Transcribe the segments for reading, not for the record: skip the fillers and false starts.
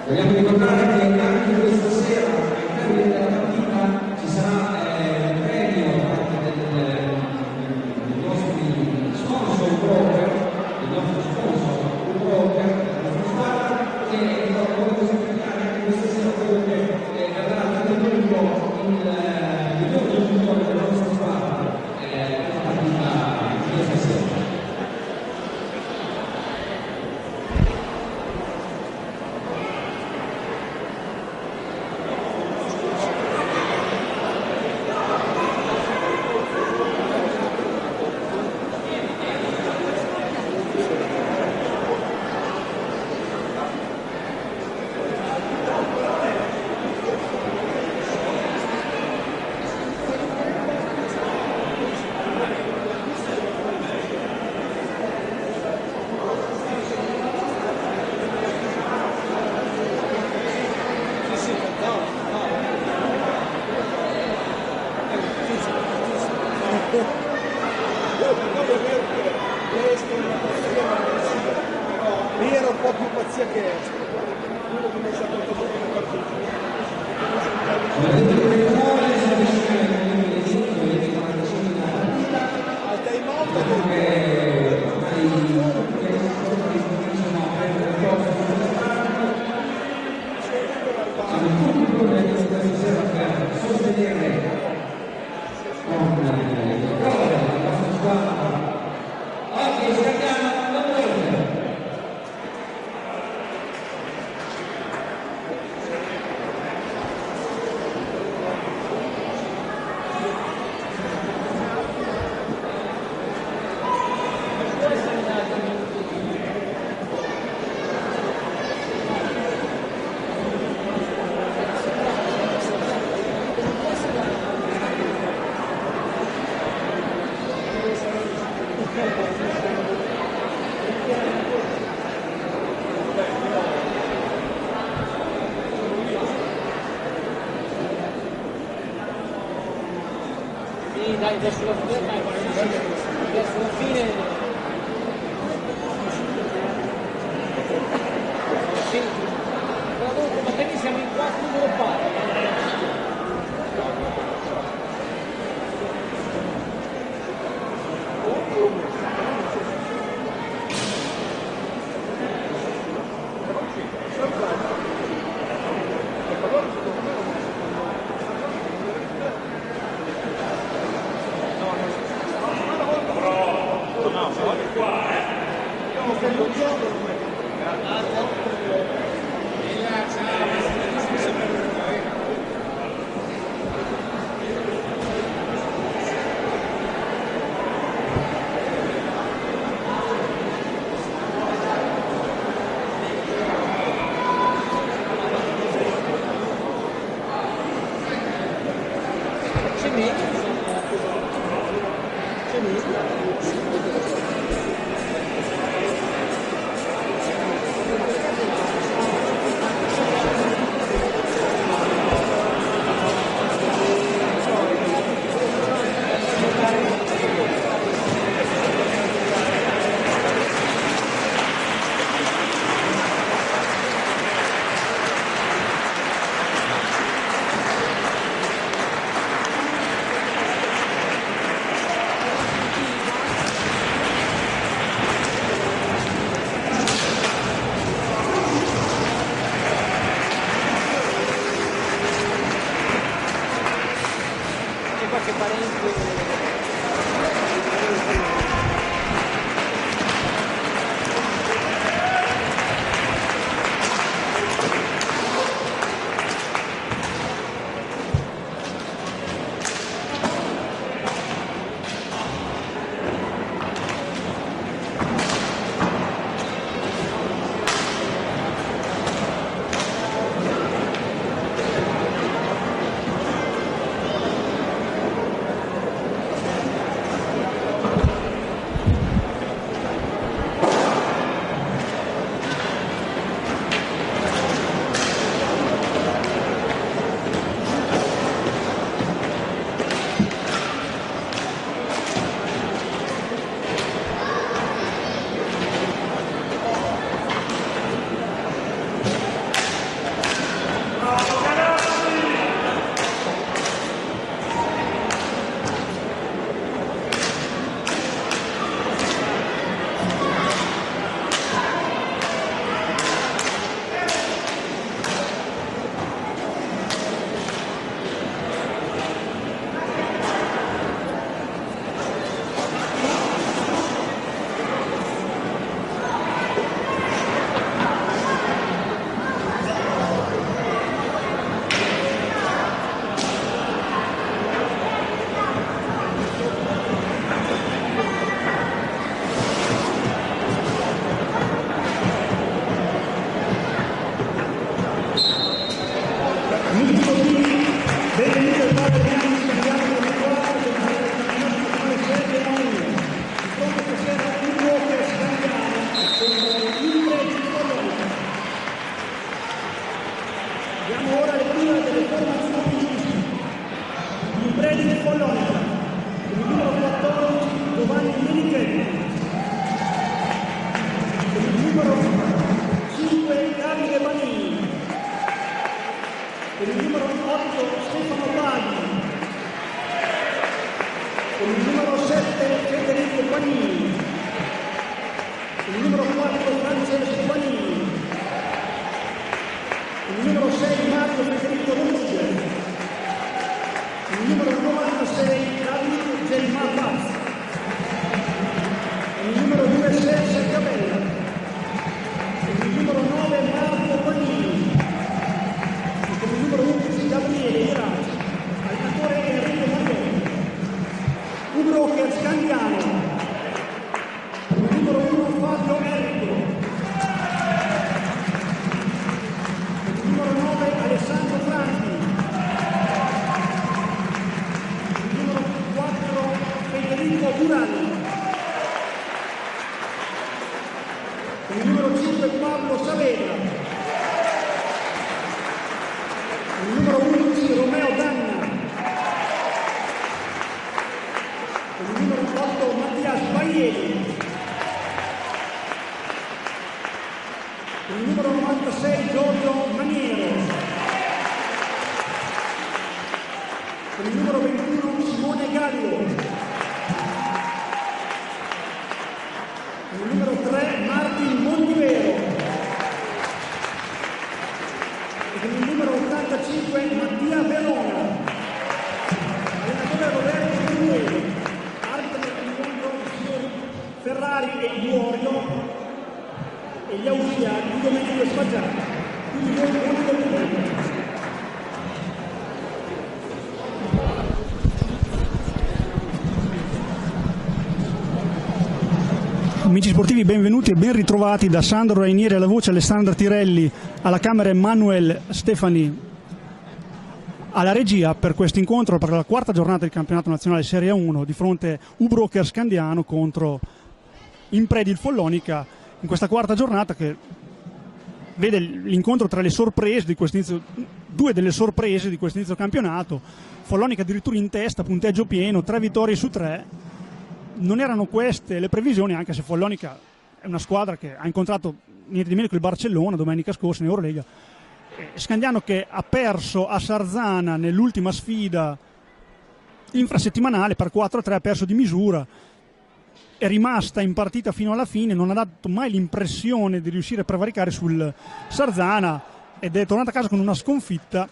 Vogliamo ricordare che anche questa sera al termine della partita ci sarà il premio da parte dei nostri sponsor broker, il nostro sponsor broker, la nostra squadra, che voglio semplificare anche questa sera quello che darà al pubblico il miglior giocatore della nostra squadra la partita di questa sera. Lì era un po' più pazzia che quello che mi è stato al time dai, verso la fine. Sì, però dopo magari siamo in 4 numero pari. 4 Francesco Panini, il numero 6 Mario Federico Ruggeri, il numero 96 Davide Gelmar Pazzi, il numero 2 Sergio Cabella, il numero 9 Marco Panini, il numero 11 Gabriele Grazi, allenatore Enrico Martoni, Ubroker Scandiano, il numero 1 Fabio Errico, il numero 9 Alessandro Franchi, il numero 4 Federico Durani, il numero 5 Pablo Saavedra, il numero 11 Romeo Danna, il numero 8 Mattia Sbaieli, il numero 96 Giorgio Maniero, il numero 21 Simone Gallo, il numero 3 Martin Montivero, e il numero 85 Mattia Verona, allenatore Roberto Bruelli, arbitro dell'incontro Ferrari e Iorio e gli ausiliari di Domenico Spaggiano. Quindi noi Amici sportivi, benvenuti e ben ritrovati da Sandro Rainieri alla voce, Alessandra Tirelli alla camera, Emanuel Stefani alla regia per questo incontro per la quarta giornata del campionato nazionale Serie 1 di fronte Ubroker Scandiano contro Impredi il Follonica, in questa quarta giornata che vede l'incontro tra le sorprese di questo inizio, due delle sorprese di questo inizio campionato. Follonica addirittura in testa, punteggio pieno, 3 vittorie su 3. Non erano queste le previsioni, anche se Follonica è una squadra che ha incontrato niente di meno che il Barcellona domenica scorsa in Eurolega. Scandiano che ha perso a Sarzana nell'ultima sfida infrasettimanale per 4-3, ha perso di misura, è rimasta in partita fino alla fine, non ha dato mai l'impressione di riuscire a prevaricare sul Sarzana ed è tornata a casa con una sconfitta.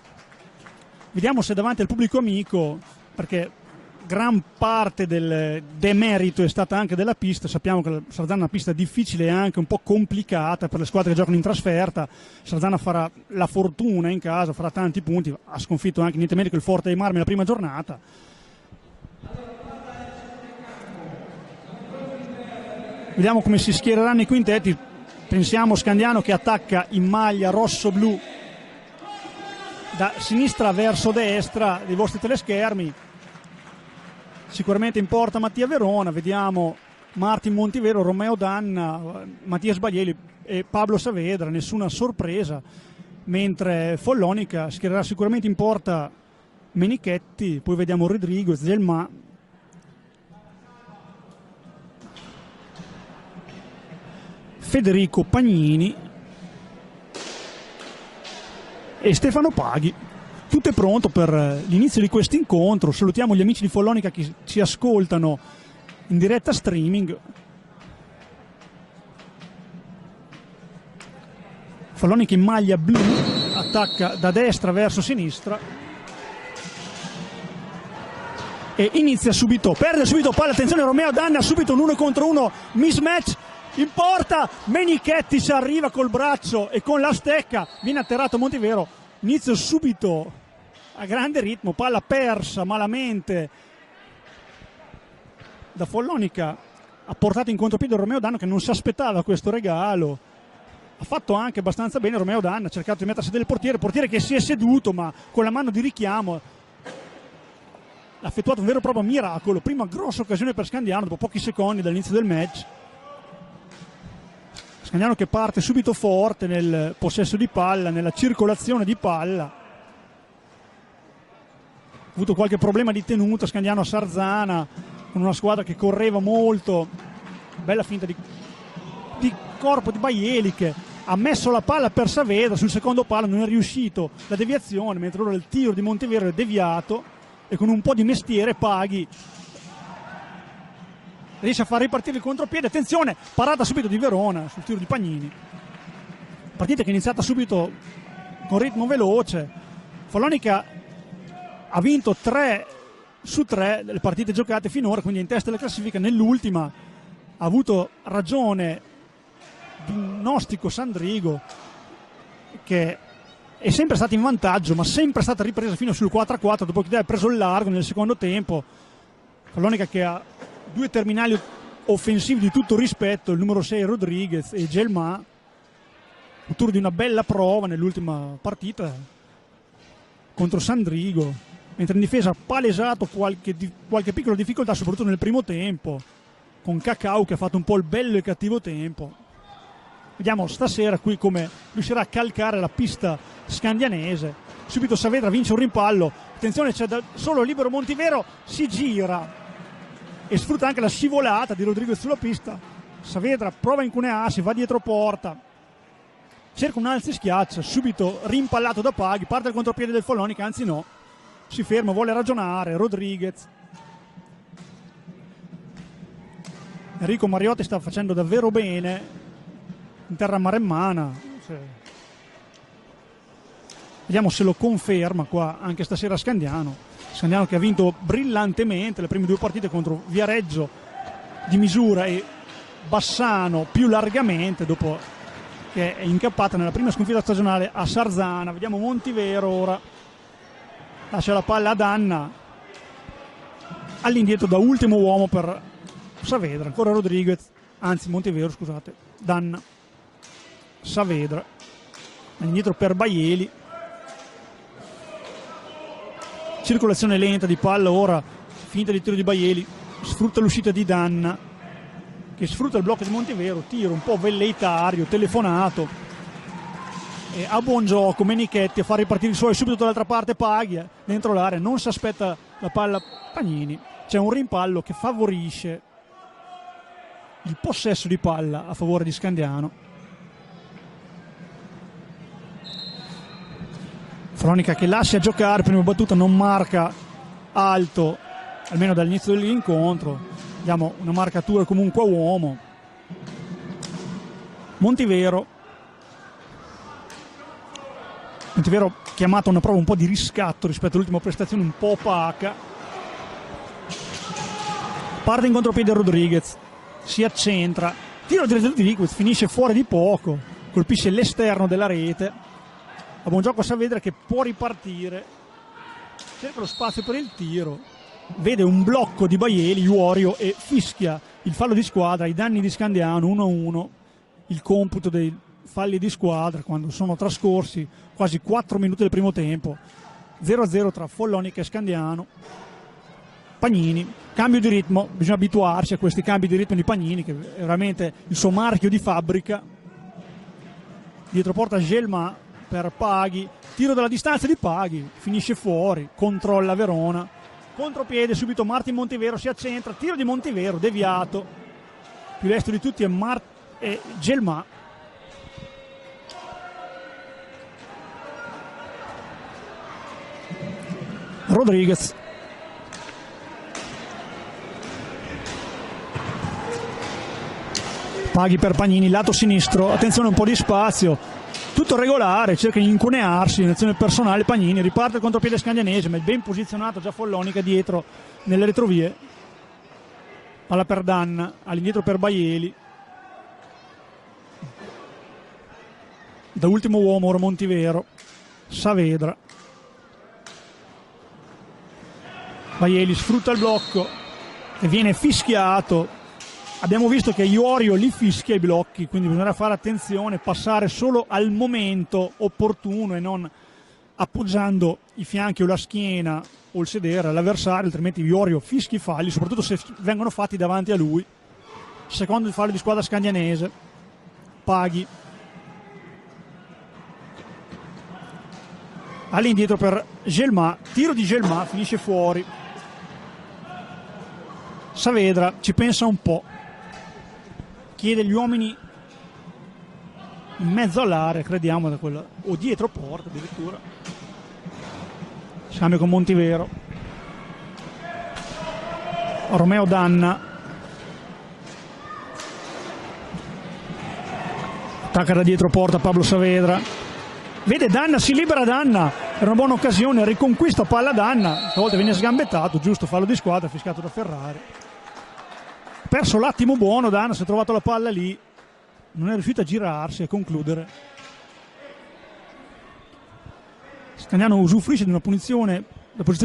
Vediamo se davanti al pubblico amico, perché gran parte del demerito è stata anche della pista. Sappiamo che la Sarzana è una pista difficile e anche un po' complicata per le squadre che giocano in trasferta. Sarzana farà la fortuna in casa, farà tanti punti, ha sconfitto anche niente meno che il Forte dei Marmi la prima giornata. Vediamo come si schiereranno i quintetti. Pensiamo Scandiano che attacca in maglia rosso-blu da sinistra verso destra dei vostri teleschermi. Sicuramente in porta Mattia Verona, vediamo Martin Montivero, Romeo Danna, Mattia Sbaglieli e Pablo Saavedra, nessuna sorpresa, mentre Follonica schiererà sicuramente in porta Menichetti, poi vediamo Rodrigo, Zelma, Federico Pagnini e Stefano Paghi. Tutto è pronto per l'inizio di questo incontro. Salutiamo gli amici di Follonica che ci ascoltano in diretta streaming. Follonica in maglia blu, attacca da destra verso sinistra e inizia subito, perde subito palla, attenzione Romeo Danna, subito un 1 contro 1 mismatch in porta, Menichetti ci arriva col braccio e con la stecca, viene atterrato Montivero, inizio subito a grande ritmo, palla persa malamente da Follonica, ha portato in contropiede Romeo Danna che non si aspettava questo regalo, ha fatto anche abbastanza bene Romeo Danna, ha cercato di mettersi del portiere che si è seduto ma con la mano di richiamo ha effettuato un vero e proprio miracolo, prima grossa occasione per Scandiano dopo pochi secondi dall'inizio del match. Scandiano che parte subito forte nel possesso di palla, nella circolazione di palla. Ha avuto qualche problema di tenuta Scandiano a Sarzana, con una squadra che correva molto. Bella finta di corpo di Baieli che ha messo la palla per Saavedra, sul secondo palo non è riuscito la deviazione, mentre ora il tiro di Montivero è deviato e con un po' di mestiere Paghi riesce a far ripartire il contropiede, attenzione, parata subito di Verona sul tiro di Pagnini, partita che è iniziata subito con ritmo veloce. Follonica ha vinto 3 su 3 delle partite giocate finora, quindi è in testa della classifica. Nell'ultima ha avuto ragione di un ostico Sandrigo che è sempre stata in vantaggio, ma sempre stata ripresa fino sul 4-4 dopo che ha preso il largo nel secondo tempo. Follonica che ha 2 terminali offensivi di tutto rispetto, il numero 6 Rodriguez e Gelma, autore di una bella prova nell'ultima partita contro Sandrigo, mentre in difesa ha palesato qualche piccola difficoltà, soprattutto nel primo tempo, con Cacao che ha fatto un po' il bello e il cattivo tempo. Vediamo stasera qui come riuscirà a calcare la pista scandianese. Subito Saavedra vince un rimpallo, attenzione, c'è solo libero Montivero, si gira e sfrutta anche la scivolata di Rodriguez sulla pista. Saavedra prova a incunearsi, va dietro porta, cerca un alzo e schiaccia, subito rimpallato da Paghi, parte il contropiede del Follonica, anzi no, si ferma, vuole ragionare Rodriguez. Enrico Mariotti sta facendo davvero bene in terra maremmana, vediamo se lo conferma qua anche stasera Scandiano che ha vinto brillantemente le prime 2 partite contro Viareggio di misura e Bassano più largamente, dopo che è incappata nella prima sconfitta stagionale a Sarzana. Vediamo Montivero ora, lascia la palla ad Anna, all'indietro da ultimo uomo per Saavedra, ancora Rodriguez, anzi Montivero scusate, Danna, Saavedra, all'indietro per Baieli, circolazione lenta di palla ora, finta di tiro di Baieli, sfrutta l'uscita di Danna che sfrutta il blocco di Montivero, tiro un po' velleitario, telefonato, e a buon gioco Menichetti a far ripartire i suoi, subito dall'altra parte Paghi dentro l'area, non si aspetta la palla Pagnini, c'è un rimpallo che favorisce il possesso di palla a favore di Scandiano. Follonica che lascia giocare, prima battuta non marca alto, almeno dall'inizio dell'incontro, vediamo una marcatura comunque a uomo. Montivero chiamato a una prova un po' di riscatto rispetto all'ultima prestazione un po' opaca, parte in contropiede Rodriguez, si accentra, tiro diretto di Liquid, finisce fuori di poco, colpisce l'esterno della rete. A buon gioco Saavedra che può ripartire, cerca lo spazio per il tiro, vede un blocco di Baieli, Iorio, e fischia il fallo di squadra ai danni di Scandiano. 1-1 il computo dei falli di squadra quando sono trascorsi quasi 4 minuti del primo tempo. 0-0 tra Follonica e Scandiano. Pagnini, cambio di ritmo, bisogna abituarsi a questi cambi di ritmo di Pagnini che è veramente il suo marchio di fabbrica. Dietro porta Gelma per Paghi, tiro dalla distanza di Paghi, finisce fuori, controlla Verona, contropiede subito Martin Montivero, si accentra, tiro di Montivero, deviato, più destro di tutti è Gelma. Rodriguez, Paghi per Pagnini, lato sinistro, attenzione, un po' di spazio, tutto regolare, cerca di incunearsi in azione personale Pagnini, riparte il contropiede scandianese, ma è ben posizionato già Follonica dietro nelle retrovie. Palla per Danna, all'indietro per Baieli, da ultimo uomo ora Montivero, Saavedra, Baieli sfrutta il blocco e viene fischiato. Abbiamo visto che Iorio li fischia i blocchi, quindi bisognerà fare attenzione, passare solo al momento opportuno e non appoggiando i fianchi o la schiena o il sedere all'avversario, altrimenti Iorio fischia i falli, soprattutto se vengono fatti davanti a lui. Secondo il fallo di squadra scandianese. Paghi all'indietro per Gelma, tiro di Gelma, finisce fuori. Saavedra ci pensa un po', chiede gli uomini in mezzo all'area, crediamo da quella, o dietro porta addirittura. Scambio con Montivero, Romeo Danna, attacca da dietro porta Pablo Saavedra, vede Danna, si libera Danna, era una buona occasione, riconquista palla Danna, stavolta viene sgambettato, giusto, fallo di squadra fischiato da Ferrari. Perso l'attimo buono Danna, si è trovato la palla lì, non è riuscito a girarsi e concludere. Scandiano usufruisce di una posizione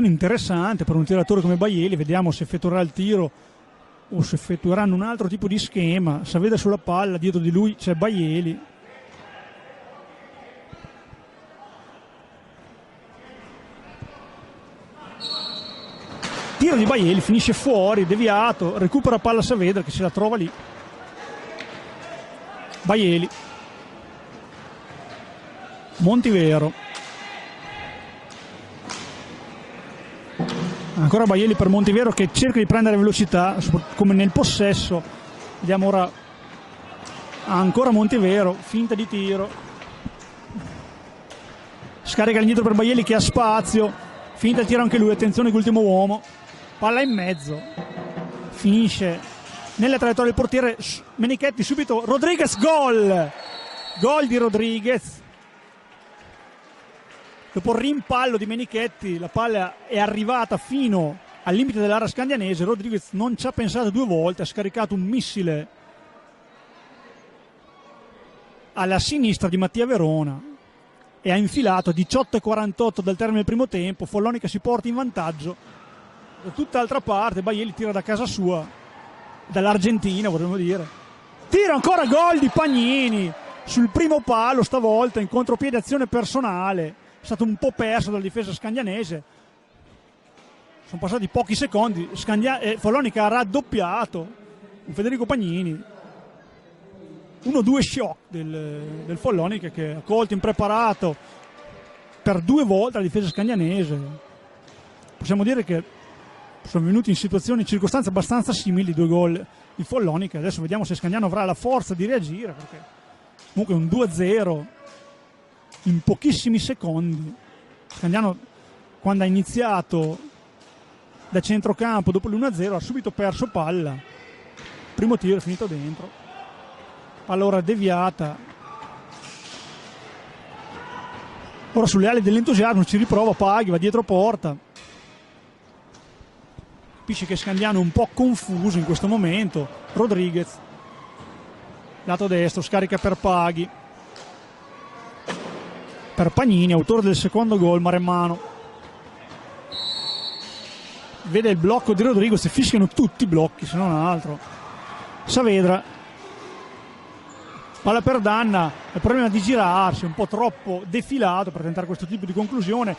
interessante per un tiratore come Baieli, vediamo se effettuerà il tiro o se effettueranno un altro tipo di schema. Saavedra sulla palla, dietro di lui c'è Baieli. Tiro di Baieli, finisce fuori, deviato, recupera palla Saavedra che se la trova lì. Baieli, Montivero, ancora Baieli per Montivero che cerca di prendere velocità come nel possesso. Vediamo ora, ancora Montivero, finta di tiro, scarica indietro per Baieli che ha spazio, finta il tiro anche lui, attenzione l'ultimo uomo, palla in mezzo, finisce nella traiettoria del portiere Menichetti, subito Rodriguez, gol di Rodriguez. Dopo il rimpallo di Menichetti la palla è arrivata fino al limite dell'area scandianese, Rodriguez non ci ha pensato due volte, ha scaricato un missile alla sinistra di Mattia Verona e ha infilato a 18:48 dal termine del primo tempo. Follonica si porta in vantaggio. Da tutt'altra parte Baieli tira da casa sua, dall'Argentina vorremmo dire, tira ancora, gol di Pagnini sul primo palo, stavolta in contropiede, azione personale, è stato un po' perso dalla difesa scandianese, sono passati pochi secondi, Follonica ha raddoppiato con Federico Pagnini, 1-2 shock del Follonica che ha colto impreparato per due volte la difesa scandianese. Possiamo dire che sono venuti in situazioni, in circostanze abbastanza simili, due gol di Follonica. Adesso vediamo se Scandiano avrà la forza di reagire, perché comunque un 2-0 in pochissimi secondi. Scandiano, quando ha iniziato da centrocampo dopo l'1-0, ha subito perso palla, primo tiro è finito dentro, palla ora deviata, ora sulle ali dell'entusiasmo ci riprova Paghi, va dietro porta. Capisce che Scandiano è un po' confuso in questo momento. Rodriguez, lato destro, scarica per Paghi, per Pagnini, autore del secondo gol maremmano. Vede il blocco di Rodriguez e fischiano tutti i blocchi, se non altro. Saavedra, palla per Danna, il problema di girarsi, un po' troppo defilato per tentare questo tipo di conclusione.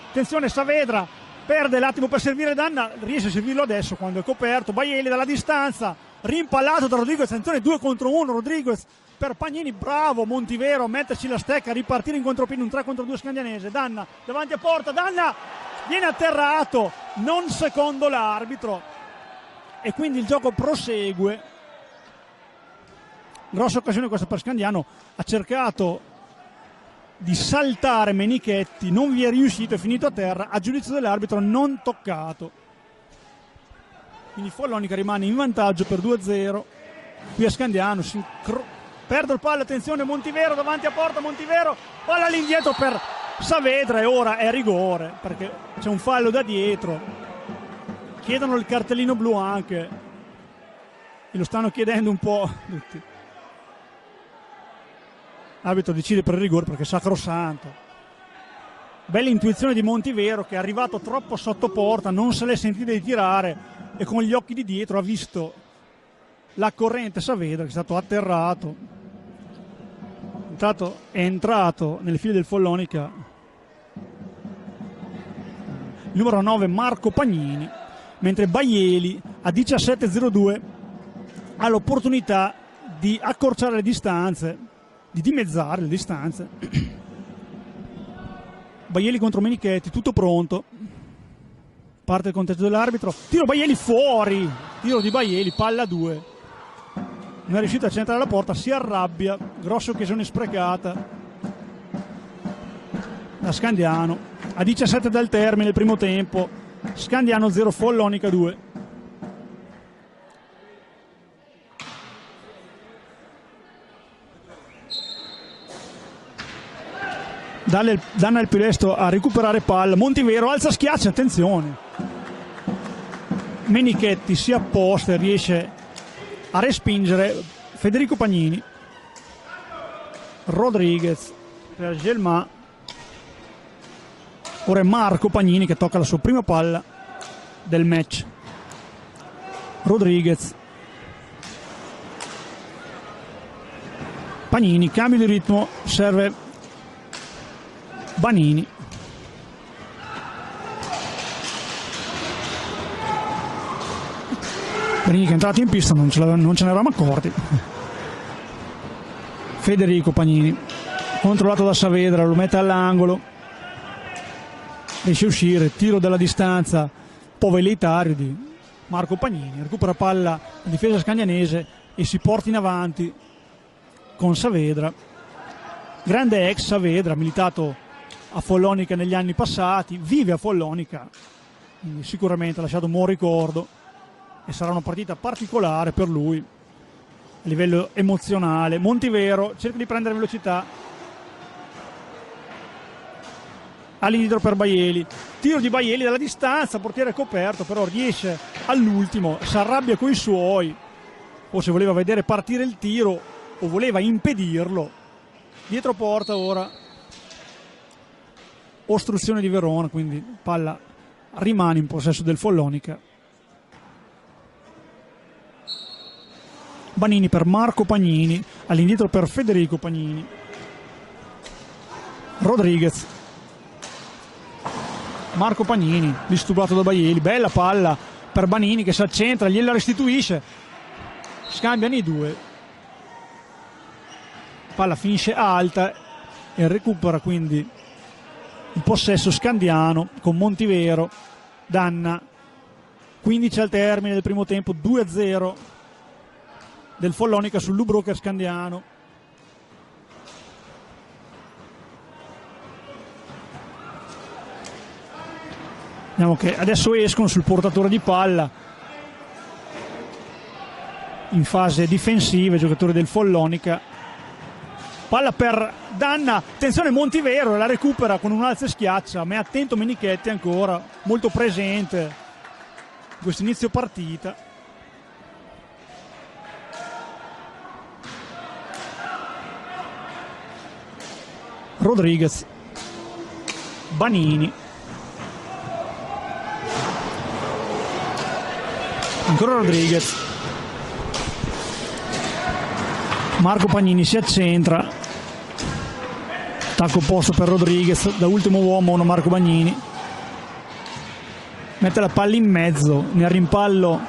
Attenzione, Saavedra perde l'attimo per servire Danna, riesce a servirlo adesso quando è coperto. Baieli dalla distanza, rimpallato da Rodriguez, attenzione 2 contro 1, Rodriguez per Pagnini, bravo Montivero a metterci la stecca, a ripartire in contropiede, un 3 contro 2 scandianese. Danna davanti a porta, Danna viene atterrato, non secondo l'arbitro e quindi il gioco prosegue. Grossa occasione questa per Scandiano, ha cercato di saltare Menichetti, non vi è riuscito, è finito a terra, a giudizio dell'arbitro non toccato. Quindi Follonica rimane in vantaggio per 2-0. Qui a Scandiano perde il palla, attenzione Montivero davanti a porta, Montivero, palla all'indietro per Saavedra e ora è rigore perché c'è un fallo da dietro. Chiedono il cartellino blu anche e lo stanno chiedendo un po' tutti. L'arbitro decide per il rigore perché è sacrosanto. Bella intuizione di Montivero che è arrivato troppo sotto porta, non se l'è sentita di tirare e con gli occhi di dietro ha visto la corrente Saavedra che è stato atterrato. Intanto è entrato nelle file del Follonica il numero 9 Marco Pagnini, mentre Baieli a 17:02 ha l'opportunità di accorciare le distanze, di dimezzare le distanze. Baieli contro Menichetti, tutto pronto, parte il conteggio dell'arbitro, tiro Baieli fuori, tiro di Baieli, palla 2, non è riuscito a centrare la porta, si arrabbia, grossa occasione sprecata da Scandiano. A 17 dal termine il primo tempo, Scandiano 0 Follonica 2. Danna il più lesto a recuperare palla, Montivero alza, schiaccia, attenzione, Menichetti si apposta e riesce a respingere Federico Pagnini. Rodriguez per Gelma, ora è Marco Pagnini che tocca la sua prima palla del match. Rodriguez, Pagnini, cambio di ritmo, serve Banini. Banini che è entrato in pista, non ce ne eravamo accorti. Federico Pagnini, controllato da Saavedra, lo mette all'angolo, riesce a uscire, tiro dalla distanza, un po' velleitario di Marco Pagnini, recupera palla la difesa scandianese e si porta in avanti con Saavedra. Grande ex Saavedra, militato a Follonica negli anni passati, vive a Follonica, quindi sicuramente ha lasciato un buon ricordo e sarà una partita particolare per lui a livello emozionale. Montivero cerca di prendere velocità, all'indietro per Baieli, tiro di Baieli dalla distanza, portiere coperto, però riesce all'ultimo, si arrabbia coi suoi, forse voleva vedere partire il tiro o voleva impedirlo. Dietro porta ora, ostruzione di Verona, quindi palla rimane in possesso del Follonica. Banini per Marco Pagnini, all'indietro per Federico Pagnini. Rodriguez, Marco Pagnini, disturbato da Baieli, bella palla per Banini che si accentra, gliela restituisce, scambiano i due, palla finisce alta e recupera quindi il possesso scandiano con Montivero. Danna, 15 al termine del primo tempo, 2-0 del Follonica sul Lubrocher Scandiano. Vediamo che adesso escono sul portatore di palla in fase difensiva i giocatori del Follonica. Palla per Danna, attenzione Montivero, la recupera con un alzo e schiaccia, ma è attento Menichetti ancora, molto presente in questo inizio partita. Rodriguez, Banini, ancora Rodriguez, Marco Pagnini si accentra, attacco opposto per Rodriguez, da ultimo uomo Marco Pagnini, mette la palla in mezzo, ne rimpallo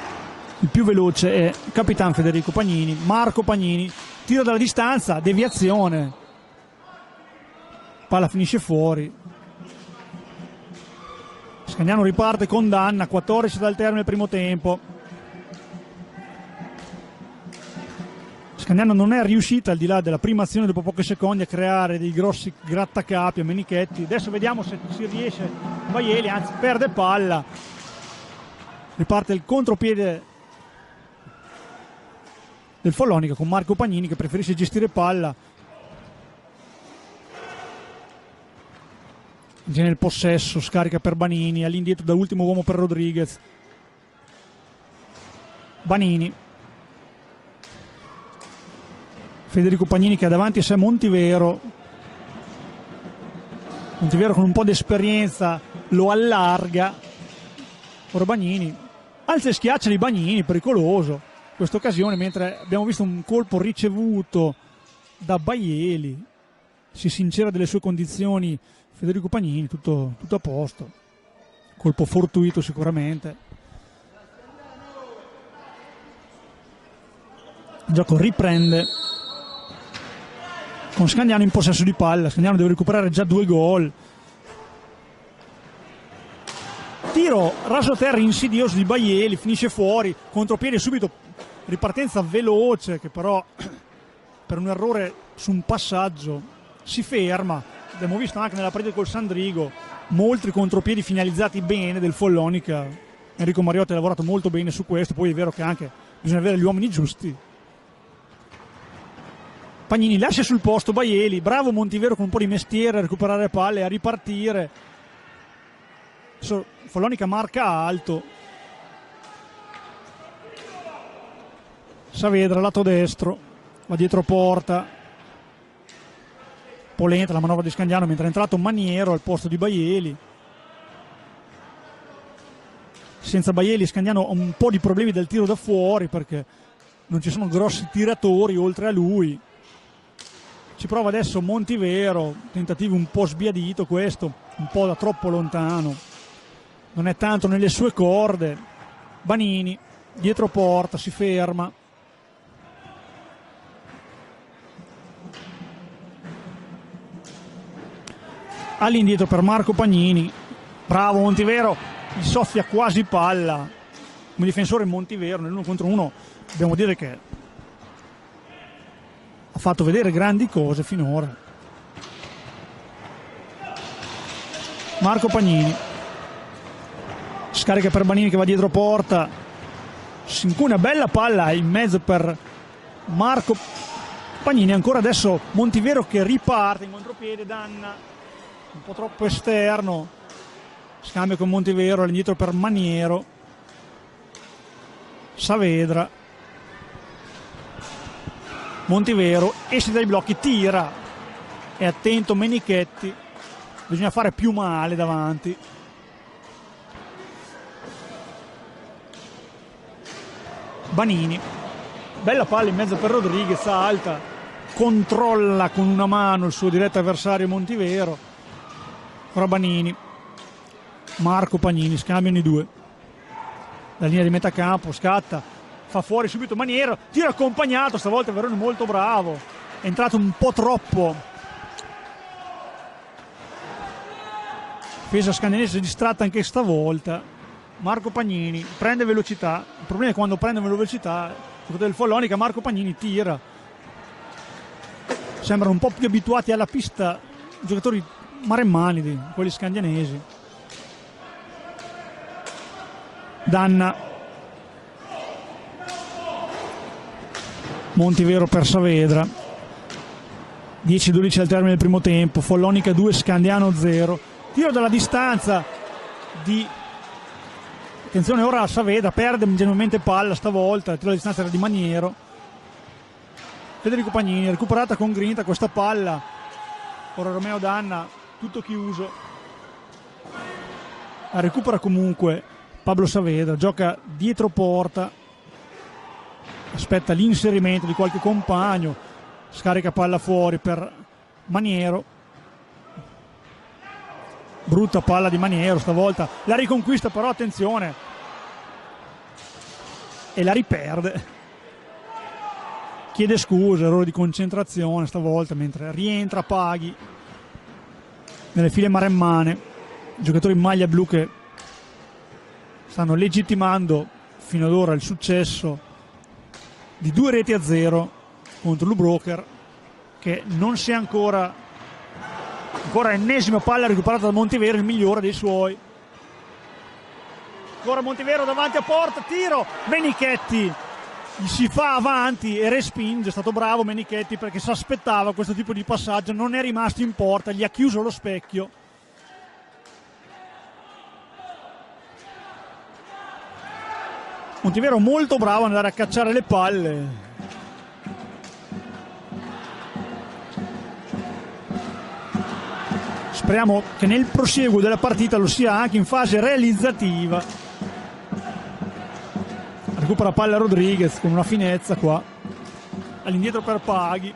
il più veloce è Capitan Federico Pagnini. Marco Pagnini, tiro dalla distanza, deviazione, palla finisce fuori. Scandiano riparte con Danna, 14 dal termine del primo tempo. Scandiano non è riuscita, al di là della prima azione dopo pochi secondi, a creare dei grossi grattacapi a Menichetti. Adesso vediamo se si riesce. Baieli, anzi perde palla, riparte il contropiede del Follonica con Marco Pagnini che preferisce gestire palla, viene il possesso, scarica per Banini, all'indietro da ultimo uomo per Rodriguez. Banini, Federico Pagnini che ha davanti a sé Montivero con un po' di esperienza lo allarga. Ora Bagnini, alza e schiaccia di Bagnini, pericoloso in questa occasione, mentre abbiamo visto un colpo ricevuto da Baieli. Si sincera delle sue condizioni Federico Pagnini, tutto a posto, colpo fortuito sicuramente. Il gioco riprende con Scandiano in possesso di palla. Scandiano deve recuperare già 2 gol. Tiro rasoterra insidioso di Baieli, finisce fuori, contropiede subito, ripartenza veloce che però per un errore su un passaggio si ferma. Abbiamo visto anche nella partita col Sandrigo molti contropiedi finalizzati bene del Follonica. Enrico Mariotti ha lavorato molto bene su questo, poi è vero che anche bisogna avere gli uomini giusti. Pagnini lascia sul posto Baieli, bravo Montivero con un po' di mestiere a recuperare palle, a ripartire. Adesso Follonica marca alto. Saavedra lato destro, va dietro porta. Un po' lenta la manovra di Scandiano mentre è entrato Maniero al posto di Baieli. Senza Baieli Scandiano ha un po' di problemi del tiro da fuori perché non ci sono grossi tiratori oltre a lui. Ci prova adesso Montivero, tentativo un po' sbiadito questo, un po' da troppo lontano, non è tanto nelle sue corde. Banini dietro porta, si ferma. All'indietro per Marco Pagnini, bravo Montivero, gli soffia quasi palla. Come difensore Montivero nell'uno contro uno dobbiamo dire che ha fatto vedere grandi cose finora. Marco Pagnini scarica per Banini che va dietro porta, si incuna bella palla in mezzo per Marco Pagnini. Ancora adesso Montivero che riparte in contropiede, Danna un po' troppo esterno, scambio con Montivero, all'indietro per Maniero. Saavedra, Montivero esce dai blocchi, tira, è attento Menichetti, bisogna fare più male davanti. Banini, bella palla in mezzo per Rodriguez, alta, controlla con una mano il suo diretto avversario Montivero. Ora Banini, Marco Pagnini, scambiano i due, la linea di metà campo, scatta, fa fuori subito Maniero, tiro accompagnato, stavolta Verone molto bravo, è entrato un po' troppo. Difesa scandenese distratta anche stavolta. Marco Pagnini prende velocità, il problema è quando prende velocità del Follonica. Marco Pagnini tira, sembrano un po' più abituati alla pista i giocatori maremmanidi, quelli scandianesi. Danna, Montivero per Saavedra, 10-12 al termine del primo tempo, Follonica 2, Scandiano 0, tiro dalla distanza di, attenzione ora Saavedra, perde ingenuamente palla stavolta, il tiro dalla distanza era di Maniero. Federico Pagnini, recuperata con grinta questa palla, ora Romeo Danna, tutto chiuso, la recupera comunque Pablo Saavedra, gioca dietro porta, aspetta l'inserimento di qualche compagno, scarica palla fuori per Maniero, brutta palla di Maniero stavolta, la riconquista però, attenzione, e la riperde, chiede scusa, errore di concentrazione stavolta mentre rientra Paghi nelle file maremmane, giocatori in maglia blu che stanno legittimando fino ad ora il successo di 2-0 contro l'Ubroker, che non si è ancora ennesima palla recuperata da Montivero, il migliore dei suoi. Ancora Montivero davanti a porta, tiro, Menichetti si fa avanti e respinge, è stato bravo Menichetti perché si aspettava questo tipo di passaggio, non è rimasto in porta, gli ha chiuso lo specchio. Montivero molto bravo ad andare a cacciare le palle. Speriamo che nel prosieguo della partita lo sia anche in fase realizzativa. Recupera palla Rodriguez con una finezza qua. All'indietro per Paghi.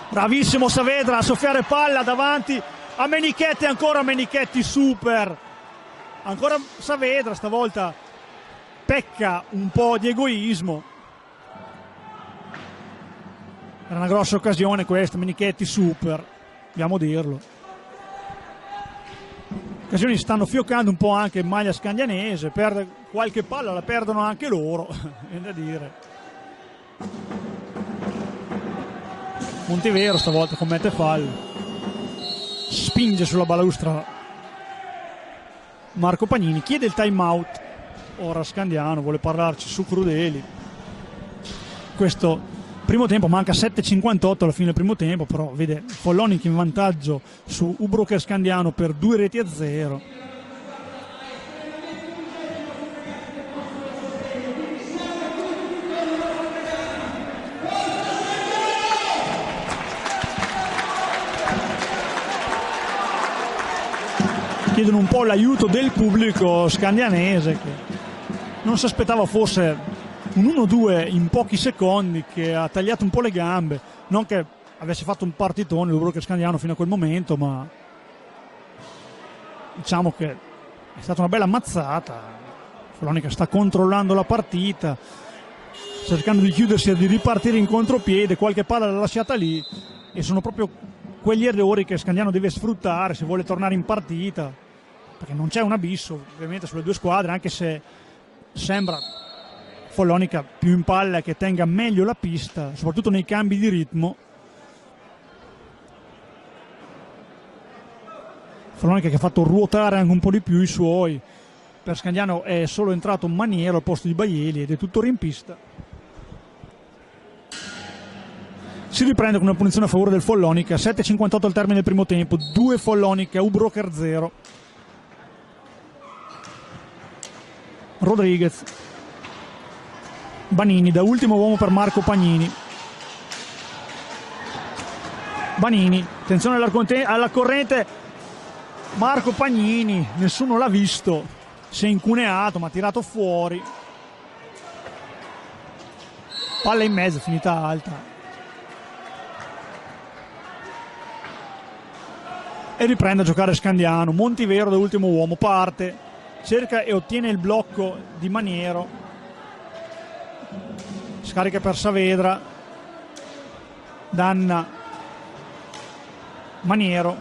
Bravissimo Saavedra a soffiare palla davanti a Menichetti, ancora Menichetti super. Ancora Saavedra stavolta. Pecca un po' di egoismo, era una grossa occasione questa, Menichetti super, dobbiamo dirlo. Occasioni stanno fioccando un po' anche in maglia scandianese, perde qualche palla, la perdono anche loro, viene da dire. Montivero stavolta commette fallo, spinge sulla balaustra Marco Pagnini, chiede il time out. Ora Scandiano vuole parlarci su Crudeli. Questo Primo tempo, manca 7,58 alla fine del primo tempo, però vede Follonica in vantaggio su Ubroker Scandiano per 2-0. Chiedono un po' l'aiuto del pubblico scandianese che non si aspettava fosse un 1-2 in pochi secondi, che ha tagliato un po' le gambe, non che avesse fatto un partitone l'Ubroker Scandiano fino a quel momento, ma diciamo che è stata una bella ammazzata. Follonica sta controllando la partita, cercando di chiudersi e di ripartire in contropiede, qualche palla l'ha lasciata lì, e sono proprio quegli errori che Scandiano deve sfruttare se vuole tornare in partita, perché non c'è un abisso ovviamente sulle due squadre, anche se sembra Follonica più in palla e che tenga meglio la pista, soprattutto nei cambi di ritmo. Follonica che ha fatto ruotare anche un po' di più i suoi. Per Scandiano è solo entrato Maniero al posto di Baieli ed è tutto rimpista. Si riprende con una punizione a favore del Follonica. 7,58 al termine del primo tempo, 2 Follonica, Ubroker 0. Rodriguez, Banini da ultimo uomo per Marco Pagnini. Banini, attenzione alla corrente, Marco Pagnini, nessuno l'ha visto, si è incuneato ma ha tirato fuori, palla in mezzo, finita alta, e riprende a giocare Scandiano. Montivero da ultimo uomo, parte, cerca e ottiene il blocco di Maniero, scarica per Saavedra, Danna, Maniero,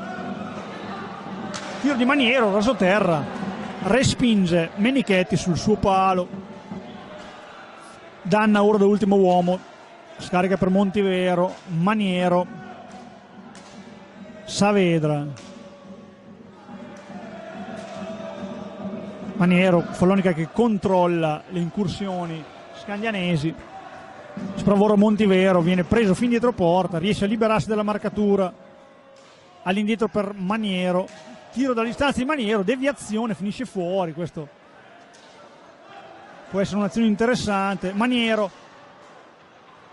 tiro di Maniero, rasoterra, respinge Menichetti sul suo palo. Danna ora da ultimo uomo, scarica per Montivero, Maniero, Saavedra, Maniero, Follonica che controlla le incursioni scandianesi. Spravoro Montivero, viene preso fin dietro porta, riesce a liberarsi dalla marcatura, all'indietro per Maniero, tiro da distanza di Maniero, deviazione, finisce fuori. Questo può essere un'azione interessante. Maniero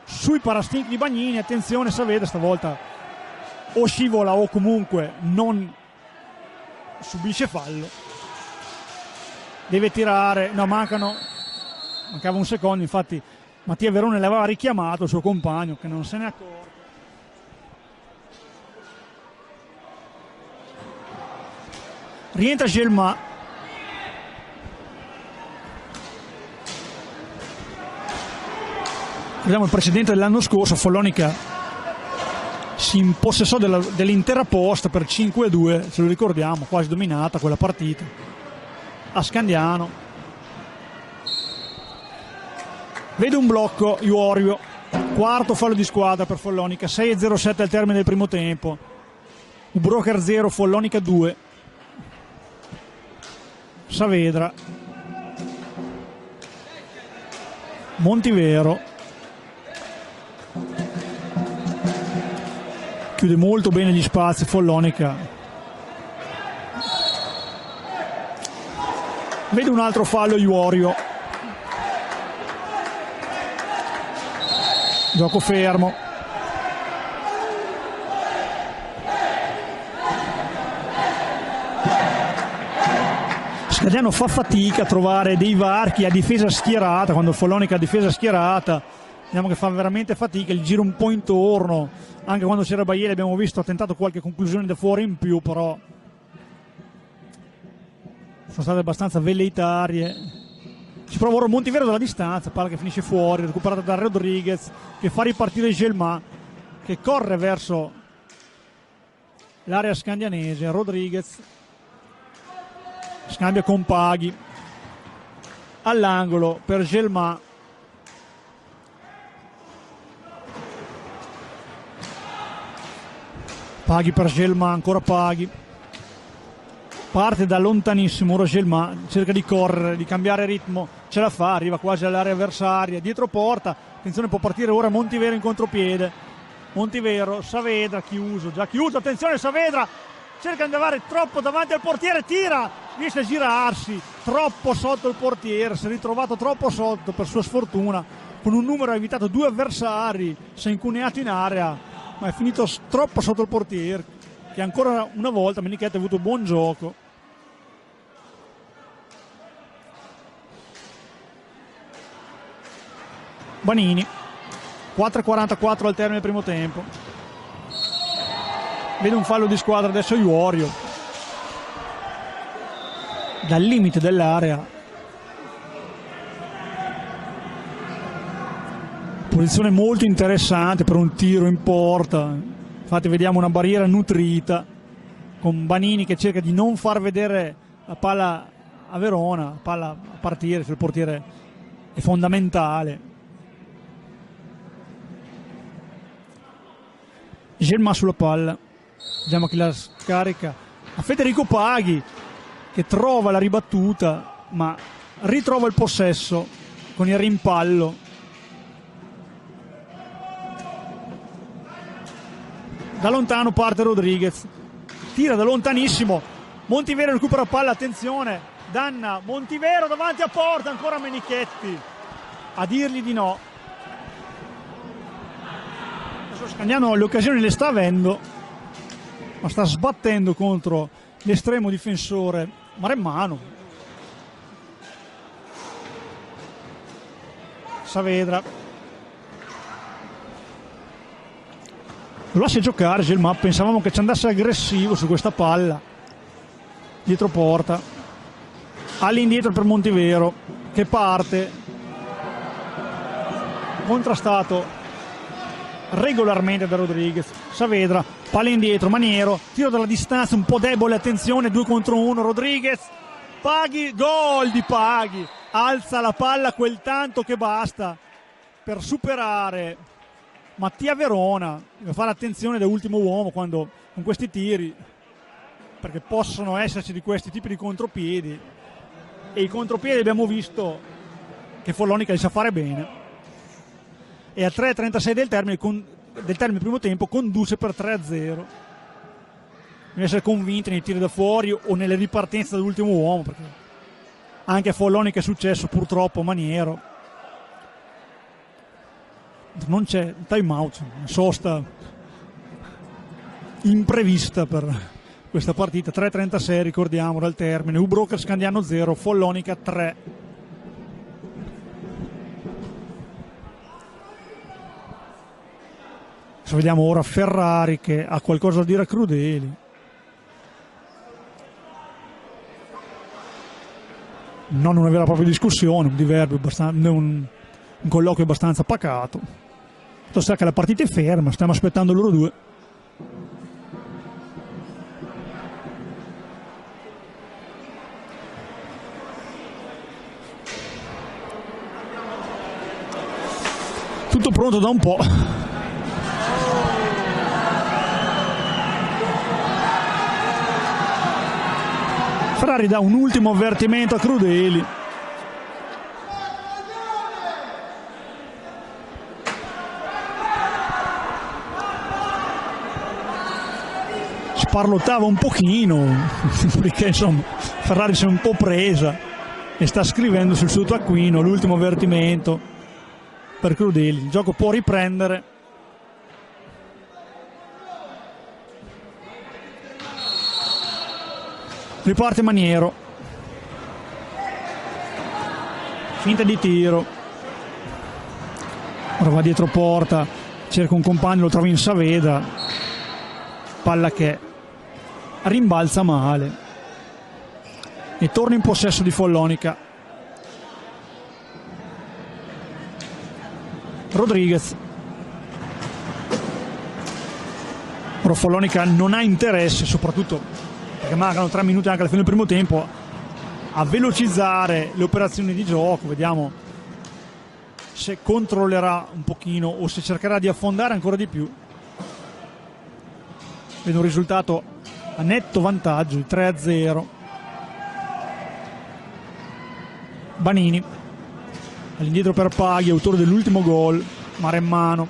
sui parastink di Bagnini, attenzione Saavedra stavolta o scivola o comunque non subisce fallo, deve tirare, no, mancava un secondo, infatti Mattia Verone l'aveva richiamato il suo compagno che non se ne è accorto. Rientra Gelma, vediamo il precedente dell'anno scorso, Follonica si impossessò dell'intera posta per 5-2, se lo ricordiamo, quasi dominata quella partita a Scandiano. Vede un blocco Iorio, quarto fallo di squadra per Follonica, 6,07 al termine del primo tempo. Ubroker 0, Follonica 2. Saavedra, Montivero, chiude molto bene gli spazi Follonica. Vede un altro fallo Iorio, gioco fermo. Scandiano fa fatica a trovare dei varchi a difesa schierata, quando Follonica ha difesa schierata vediamo che fa veramente fatica, gli gira un po' intorno, anche quando c'era Baieli abbiamo visto ha tentato qualche conclusione da fuori in più, però sono state abbastanza velleitarie. Ci prova ora Montivero dalla distanza, palla che finisce fuori, recuperata da Rodriguez che fa ripartire Gelma che corre verso l'area scandianese. Rodriguez scambia con Paghi all'angolo per Gelma, Paghi per Gelma, ancora Paghi, parte da lontanissimo ora Gelma, cerca di correre, di cambiare ritmo, ce la fa, arriva quasi all'area avversaria, dietro porta, attenzione, può partire ora Montivero in contropiede, Montivero, Saavedra, già chiuso, attenzione Saavedra, cerca di andare troppo davanti al portiere, tira, riesce a girarsi, troppo sotto il portiere, si è ritrovato troppo sotto per sua sfortuna, con un numero ha evitato 2 avversari, si è incuneato in area, ma è finito troppo sotto il portiere, che ancora una volta Menichetti ha avuto buon gioco. Banini, 4:44 al termine del primo tempo. Vede un fallo di squadra adesso Iorio. Dal limite dell'area. Posizione molto interessante per un tiro in porta. Infatti vediamo una barriera nutrita con Banini che cerca di non far vedere la palla a Verona, la palla a partire, se il portiere è fondamentale. Gelma sulla palla, vediamo chi la scarica a Federico Paghi che trova la ribattuta ma ritrova il possesso con il rimpallo. Da lontano parte Rodriguez, tira da lontanissimo, Montivero recupera palla, attenzione, danna Montivero davanti a porta, ancora Menichetti a dirgli di no. Scandiano le occasioni le sta avendo, ma sta sbattendo contro l'estremo difensore Maremmano. Saavedra lo lascia giocare Gelma, pensavamo che ci andasse aggressivo su questa palla. Dietro porta, all'indietro per Montivero che parte, contrastato regolarmente da Rodriguez. Saavedra, palla indietro, Maniero, tiro dalla distanza un po' debole, attenzione, 2 contro 1, Rodriguez, Paghi, gol di Paghi, alza la palla quel tanto che basta per superare Mattia Verona. Deve fare attenzione da ultimo uomo quando con questi tiri, perché possono esserci di questi tipi di contropiedi, e i contropiedi abbiamo visto che Follonica li sa fare bene. E a 3:36 del termine primo tempo conduce per 3-0. Bisogna essere convinti nei tiri da fuori o nelle ripartenze dall'ultimo uomo, perché anche a Follonica è successo purtroppo Maniero. Non c'è time out, sosta imprevista per questa partita. 3:36 ricordiamo dal termine, U-Broker Scandiano 0, Follonica 3. Vediamo ora Ferrari che ha qualcosa da dire a Crudeli. Non una vera e propria discussione, un diverbio, un colloquio abbastanza pacato. Tanto sa che la partita è ferma, stiamo aspettando loro due. Tutto pronto da un po'. Ferrari dà un ultimo avvertimento a Crudeli. Sparlottava un pochino, perché insomma Ferrari si è un po' presa e sta scrivendo sul suo taccuino l'ultimo avvertimento per Crudeli. Il gioco può riprendere. Riparte Maniero, finta di tiro, ora va dietro porta, cerca un compagno, lo trova in Saavedra, palla che rimbalza male e torna in possesso di Follonica. Rodriguez, ora Follonica non ha interesse, soprattutto perché mancano 3 minuti anche alla fine del primo tempo, a velocizzare le operazioni di gioco. Vediamo se controllerà un pochino o se cercherà di affondare ancora di più. Vedo un risultato a netto vantaggio di 3-0. Banini all'indietro per Paghi, autore dell'ultimo gol, Maremmano.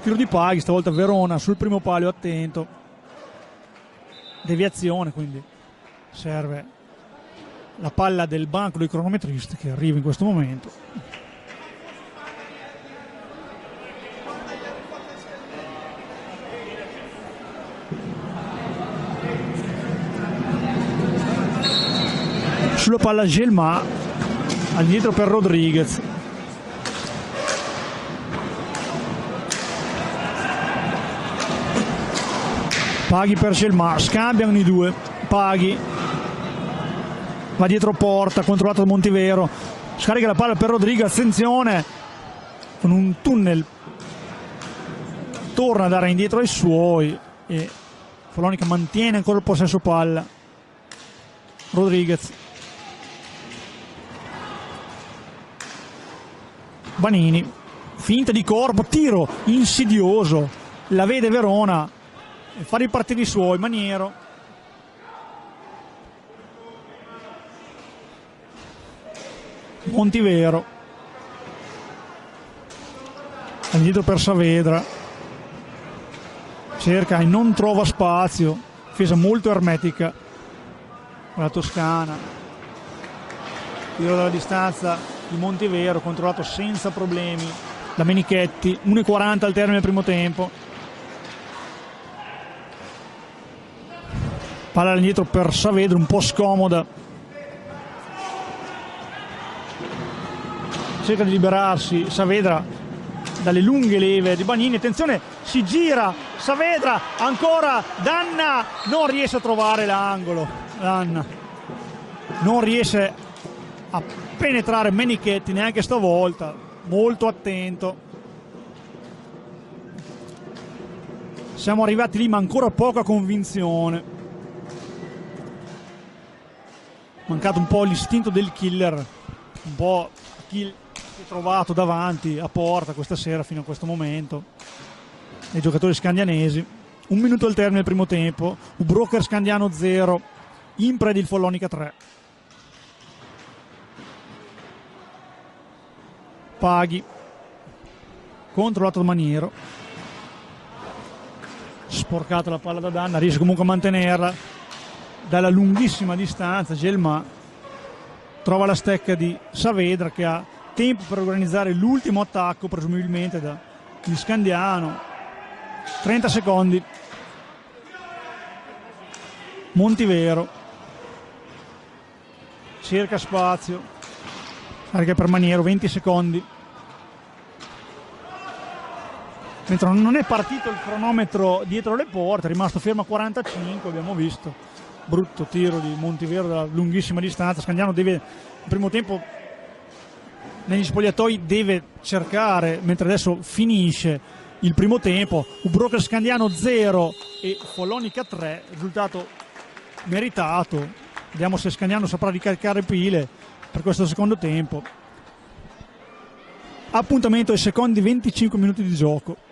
Tiro di Paghi, stavolta Verona sul primo palio, attento, deviazione, quindi serve la palla del banco dei cronometristi che arriva in questo momento. Sulla palla Gelma, all'indietro per Rodriguez. Paghi per Gelma, scambiano i due. Paghi va dietro porta, controllato da Montivero, scarica la palla per Rodriguez, attenzione, con un tunnel torna a dare indietro ai suoi e Follonica mantiene ancora il possesso palla. Rodriguez, Banini, finta di corpo, tiro insidioso, la vede Verona e fa ripartire i suoi. Maniero, Montivero, all'indietro per Saavedra, cerca e non trova spazio, difesa molto ermetica la Toscana, tiro dalla distanza di Montivero, controllato senza problemi da Menichetti. 1:40 al termine del primo tempo. Palla all'indietro per Saavedra, un po' scomoda, cerca di liberarsi Saavedra dalle lunghe leve di Banini. Attenzione, si gira Saavedra, ancora Danna, non riesce a trovare l'angolo. Danna non riesce a penetrare Menichetti neanche stavolta, molto attento. Siamo arrivati lì ma ancora poca convinzione, mancato un po' l'istinto del killer, un po' chi si è trovato davanti a porta questa sera fino a questo momento nei giocatori scandianesi. 1 minuto al termine del primo tempo, Broker Scandiano 0, Impred il Follonica 3. Paghi, controllato da Maniero, sporcata la palla da Danna, riesce comunque a mantenerla dalla lunghissima distanza. Gelma trova la stecca di Saavedra che ha tempo per organizzare l'ultimo attacco presumibilmente di Scandiano. 30 secondi. Montivero cerca spazio, carica per Maniero, 20 secondi. Mentre non è partito il cronometro dietro le porte, è rimasto fermo a 45, abbiamo visto. Brutto tiro di Montivero da lunghissima distanza. Scandiano deve, il primo tempo negli spogliatoi deve cercare, mentre adesso finisce il primo tempo. Broker Scandiano 0 e Follonica 3, risultato meritato. Vediamo se Scandiano saprà ricaricare pile per questo secondo tempo. Appuntamento ai secondi 25 minuti di gioco.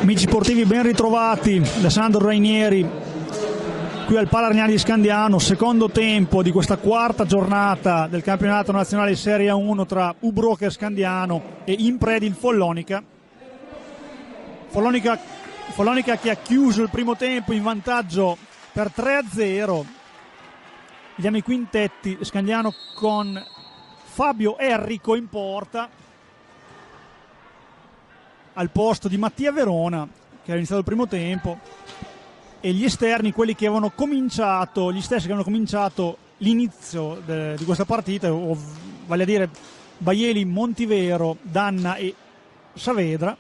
Amici sportivi, ben ritrovati da Sandro Rainieri qui al Palarniani di Scandiano, secondo tempo di questa quarta giornata del campionato nazionale Serie 1 tra Ubroker Scandiano e Impredil Follonica. Follonica che ha chiuso il primo tempo in vantaggio per 3-0. Vediamo i quintetti: Scandiano con Fabio Errico in porta al posto di Mattia Verona, che ha iniziato il primo tempo, e gli esterni, quelli che avevano cominciato, gli stessi che avevano cominciato l'inizio di questa partita, vale a dire Baieli, Montivero, Danna e Saavedra,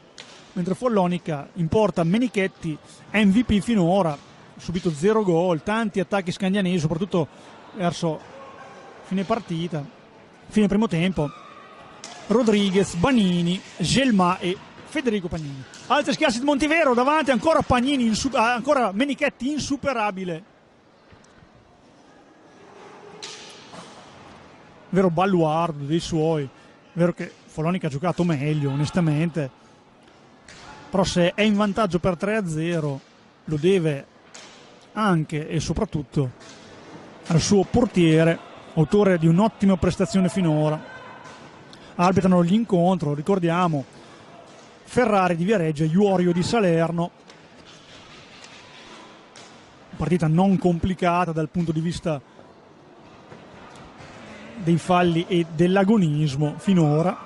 mentre Follonica in porta Menichetti, MVP finora, subito 0 gol, tanti attacchi scandianesi, soprattutto verso fine partita, fine primo tempo. Rodriguez, Banini, Gelma e Federico Pagnini. Altri schiassi di Montivero, davanti ancora Pagnini, ancora Menichetti insuperabile. Vero baluardo dei suoi, vero che Follonica ha giocato meglio onestamente, però se è in vantaggio per 3-0 lo deve anche e soprattutto al suo portiere, autore di un'ottima prestazione finora. Arbitrano l'incontro, ricordiamo, Ferrari di Viareggio e Iorio di Salerno. Partita non complicata dal punto di vista dei falli e dell'agonismo finora.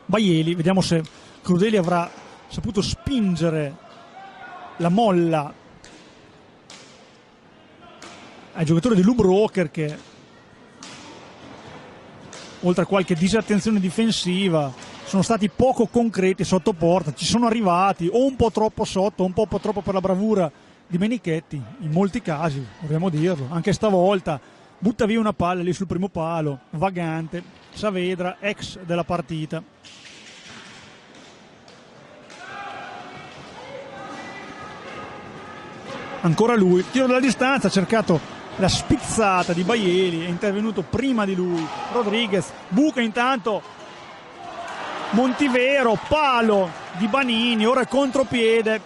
Baieli, vediamo se Crudeli avrà saputo spingere la molla ai giocatori di Lubroker, che oltre a qualche disattenzione difensiva sono stati poco concreti sotto porta, ci sono arrivati o un po' troppo sotto, un po' troppo per la bravura di Menichetti, in molti casi, dobbiamo dirlo, anche stavolta butta via una palla lì sul primo palo, vagante, Saavedra, ex della partita. Ancora lui, tiro dalla distanza, ha cercato la spizzata di Baieli, è intervenuto prima di lui Rodriguez, buca intanto Montivero, palo di Banini, ora è contropiede,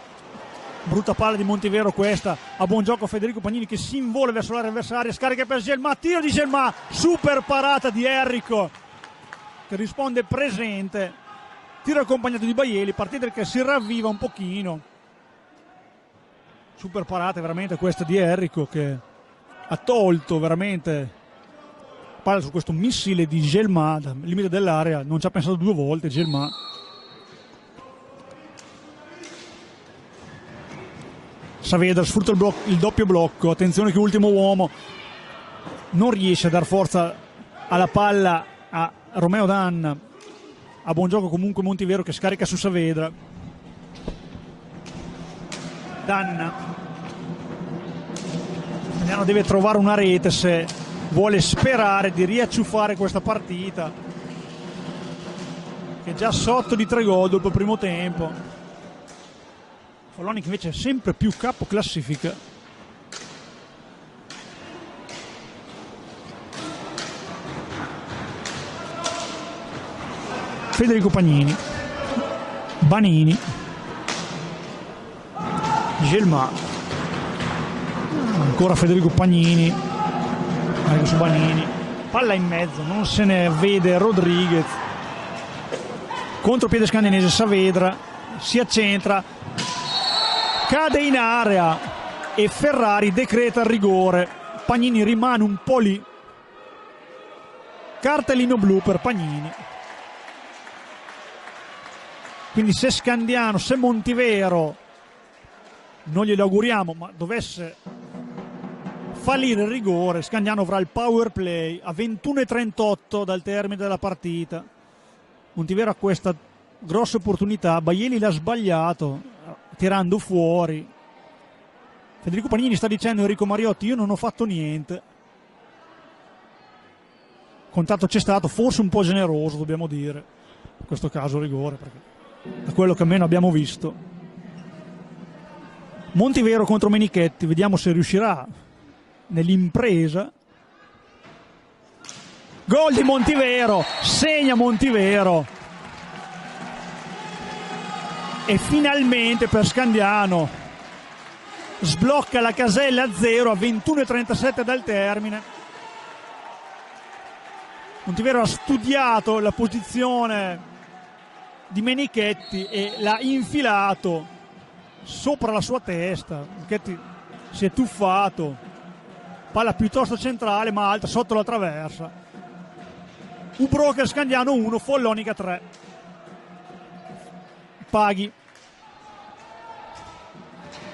brutta palla di Montivero questa, a buon gioco Federico Pagnini che si invola verso l'area avversaria, scarica per Gelma, tiro di Gelma, super parata di Enrico che risponde presente, tiro accompagnato di Baieli, partita che si ravviva un pochino, super parata veramente questa di Enrico che ha tolto veramente palla su questo missile di Gelma dal limite dell'area, non ci ha pensato due volte Gelma. Saavedra sfrutta il doppio blocco, attenzione che ultimo uomo non riesce a dar forza alla palla a Romeo Danna, a buon gioco comunque Montivero che scarica su Saavedra. Danna deve trovare una rete se vuole sperare di riacciuffare questa partita, che è già sotto di 3 gol dopo il primo tempo. Follonica invece è sempre più capo classifica. Federico Pagnini, Banini, Gelma, ancora Federico Pagnini, anche su Banini, palla in mezzo, non se ne vede Rodriguez, contropiede scandinese, Saavedra si accentra, cade in area e Ferrari decreta il rigore. Pagnini rimane un po' lì, cartellino blu per Pagnini. Quindi se Scandiano, se Montivero, non glielo auguriamo, ma dovesse fallire il rigore, Scandiano avrà il power play a 21:38 dal termine della partita. Montivero ha questa grossa opportunità, Baieli l'ha sbagliato tirando fuori. Federico Pagnini sta dicendo Enrico Mariotti: io non ho fatto niente. Contatto c'è stato, forse un po' generoso dobbiamo dire in questo caso rigore, perché da quello che almeno abbiamo visto. Montivero contro Menichetti, vediamo se riuscirà nell'impresa. Gol di Montivero, segna Montivero e finalmente per Scandiano sblocca la casella a 0 a 21:37 dal termine. Montivero ha studiato la posizione di Menichetti e l'ha infilato sopra la sua testa. Menichetti si è tuffato, palla piuttosto centrale ma alta sotto la traversa. Ubroker Scandiano 1, Follonica 3. Paghi,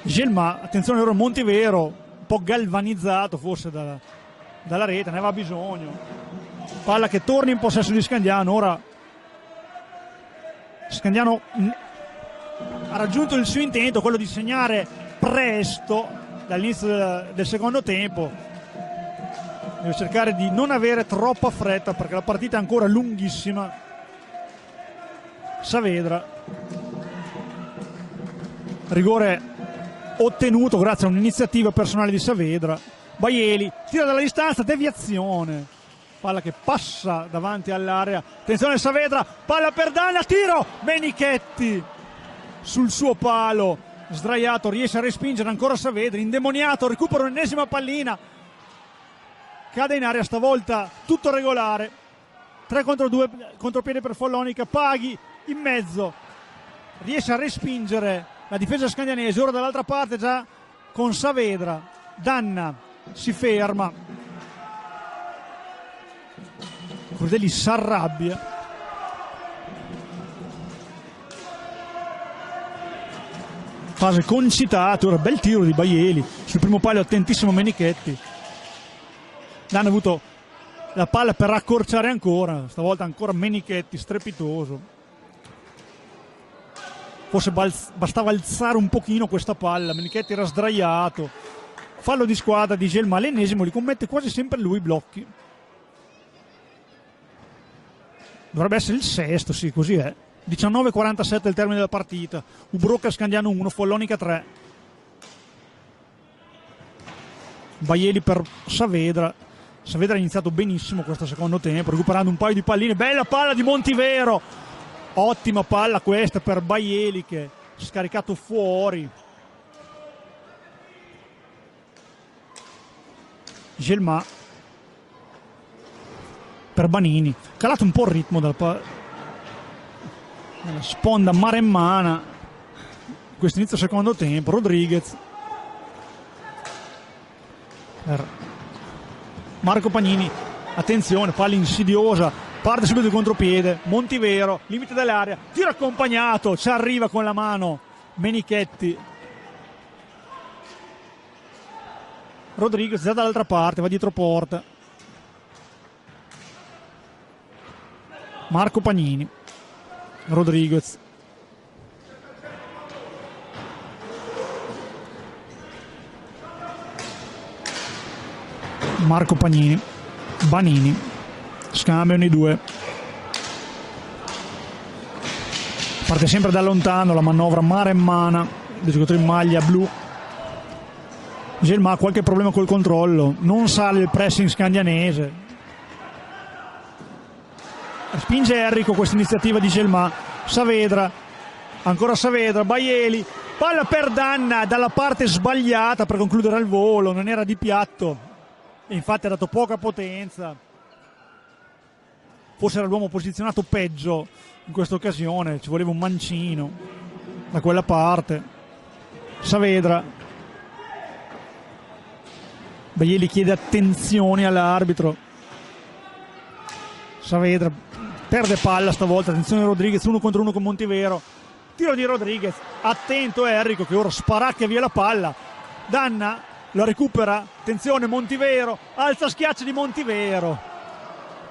Gelma, attenzione ora Montivero, un po' galvanizzato forse dalla rete, ne aveva bisogno. Palla che torna in possesso di Scandiano, ora Scandiano ha raggiunto il suo intento, quello di segnare presto dall'inizio del secondo tempo. Deve cercare di non avere troppa fretta perché la partita è ancora lunghissima. Saavedra rigore ottenuto grazie a un'iniziativa personale di Saavedra. Baieli tira dalla distanza, deviazione, palla che passa davanti all'area, attenzione Saavedra, palla per Danna, tiro, Menichetti sul suo palo, sdraiato, riesce a respingere ancora Saavedra, indemoniato, recupera un'ennesima pallina, cade in area, stavolta tutto regolare, 3 contro 2, contropiede per Follonica, Paghi in mezzo, riesce a respingere la difesa scandianese, ora dall'altra parte già con Saavedra, Danna si ferma, Cordelli s'arrabbia, fase concitata, ora bel tiro di Baieli sul primo palo, attentissimo Menichetti, Danna ha avuto la palla per accorciare ancora, stavolta ancora Menichetti strepitoso, forse bastava alzare un pochino questa palla, Menichetti era sdraiato, fallo di squadra di Gelma, l'ennesimo, li commette quasi sempre lui i blocchi, dovrebbe essere il sesto, sì, così è. 19:47 il termine della partita, Ubrocca Scandiano 1, Follonica 3. Baieli per Saavedra, Saavedra ha iniziato benissimo questo secondo tempo, recuperando un paio di palline, bella palla di Montivero, ottima palla questa per Baieli che è scaricato fuori. Gelma per Banini, calato un po' il ritmo dalla sponda maremmana questo inizio secondo tempo. Rodriguez per Marco Pagnini, attenzione, palla insidiosa, parte subito il contropiede, Montivero, limite dell'area, tiro accompagnato, ci arriva con la mano Menichetti, Rodriguez già dall'altra parte, va dietro porta, Marco Pagnini, Rodriguez, Marco Pagnini, Banini, scambiano i due, parte sempre da lontano la manovra maremmana dei giocatori in maglia blu. Gelma ha qualche problema col controllo, non sale il pressing scandianese, spinge Enrico questa iniziativa di Gelma. Saavedra, ancora Saavedra, Baieli, palla per Danna dalla parte sbagliata per concludere al volo, non era di piatto e infatti ha dato poca potenza, forse era l'uomo posizionato peggio in questa occasione, ci voleva un mancino da quella parte. Saavedra, Baieli chiede attenzione all'arbitro, Saavedra perde palla stavolta, attenzione Rodriguez, 1 contro 1 con Montivero, tiro di Rodriguez, attento Enrico che ora sparacchia via la palla, Danna la recupera, attenzione Montivero, alza schiaccia di Montivero,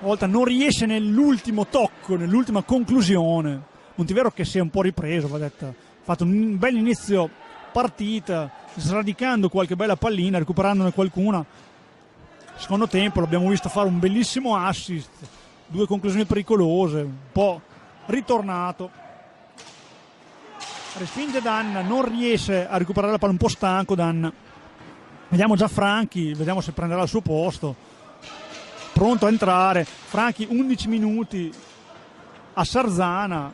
volta non riesce nell'ultimo tocco, nell'ultima conclusione, Montivero che si è un po' ripreso, va detto, ha fatto un bel inizio partita, sradicando qualche bella pallina, recuperandone qualcuna. Secondo tempo l'abbiamo visto fare un bellissimo assist, 2 conclusioni pericolose, un po' ritornato, respinge Danna, non riesce a recuperare la palla, un po' stanco Danna. Vediamo già Franchi, vediamo se prenderà il suo posto, pronto a entrare. Franchi 11 minuti a Sarzana,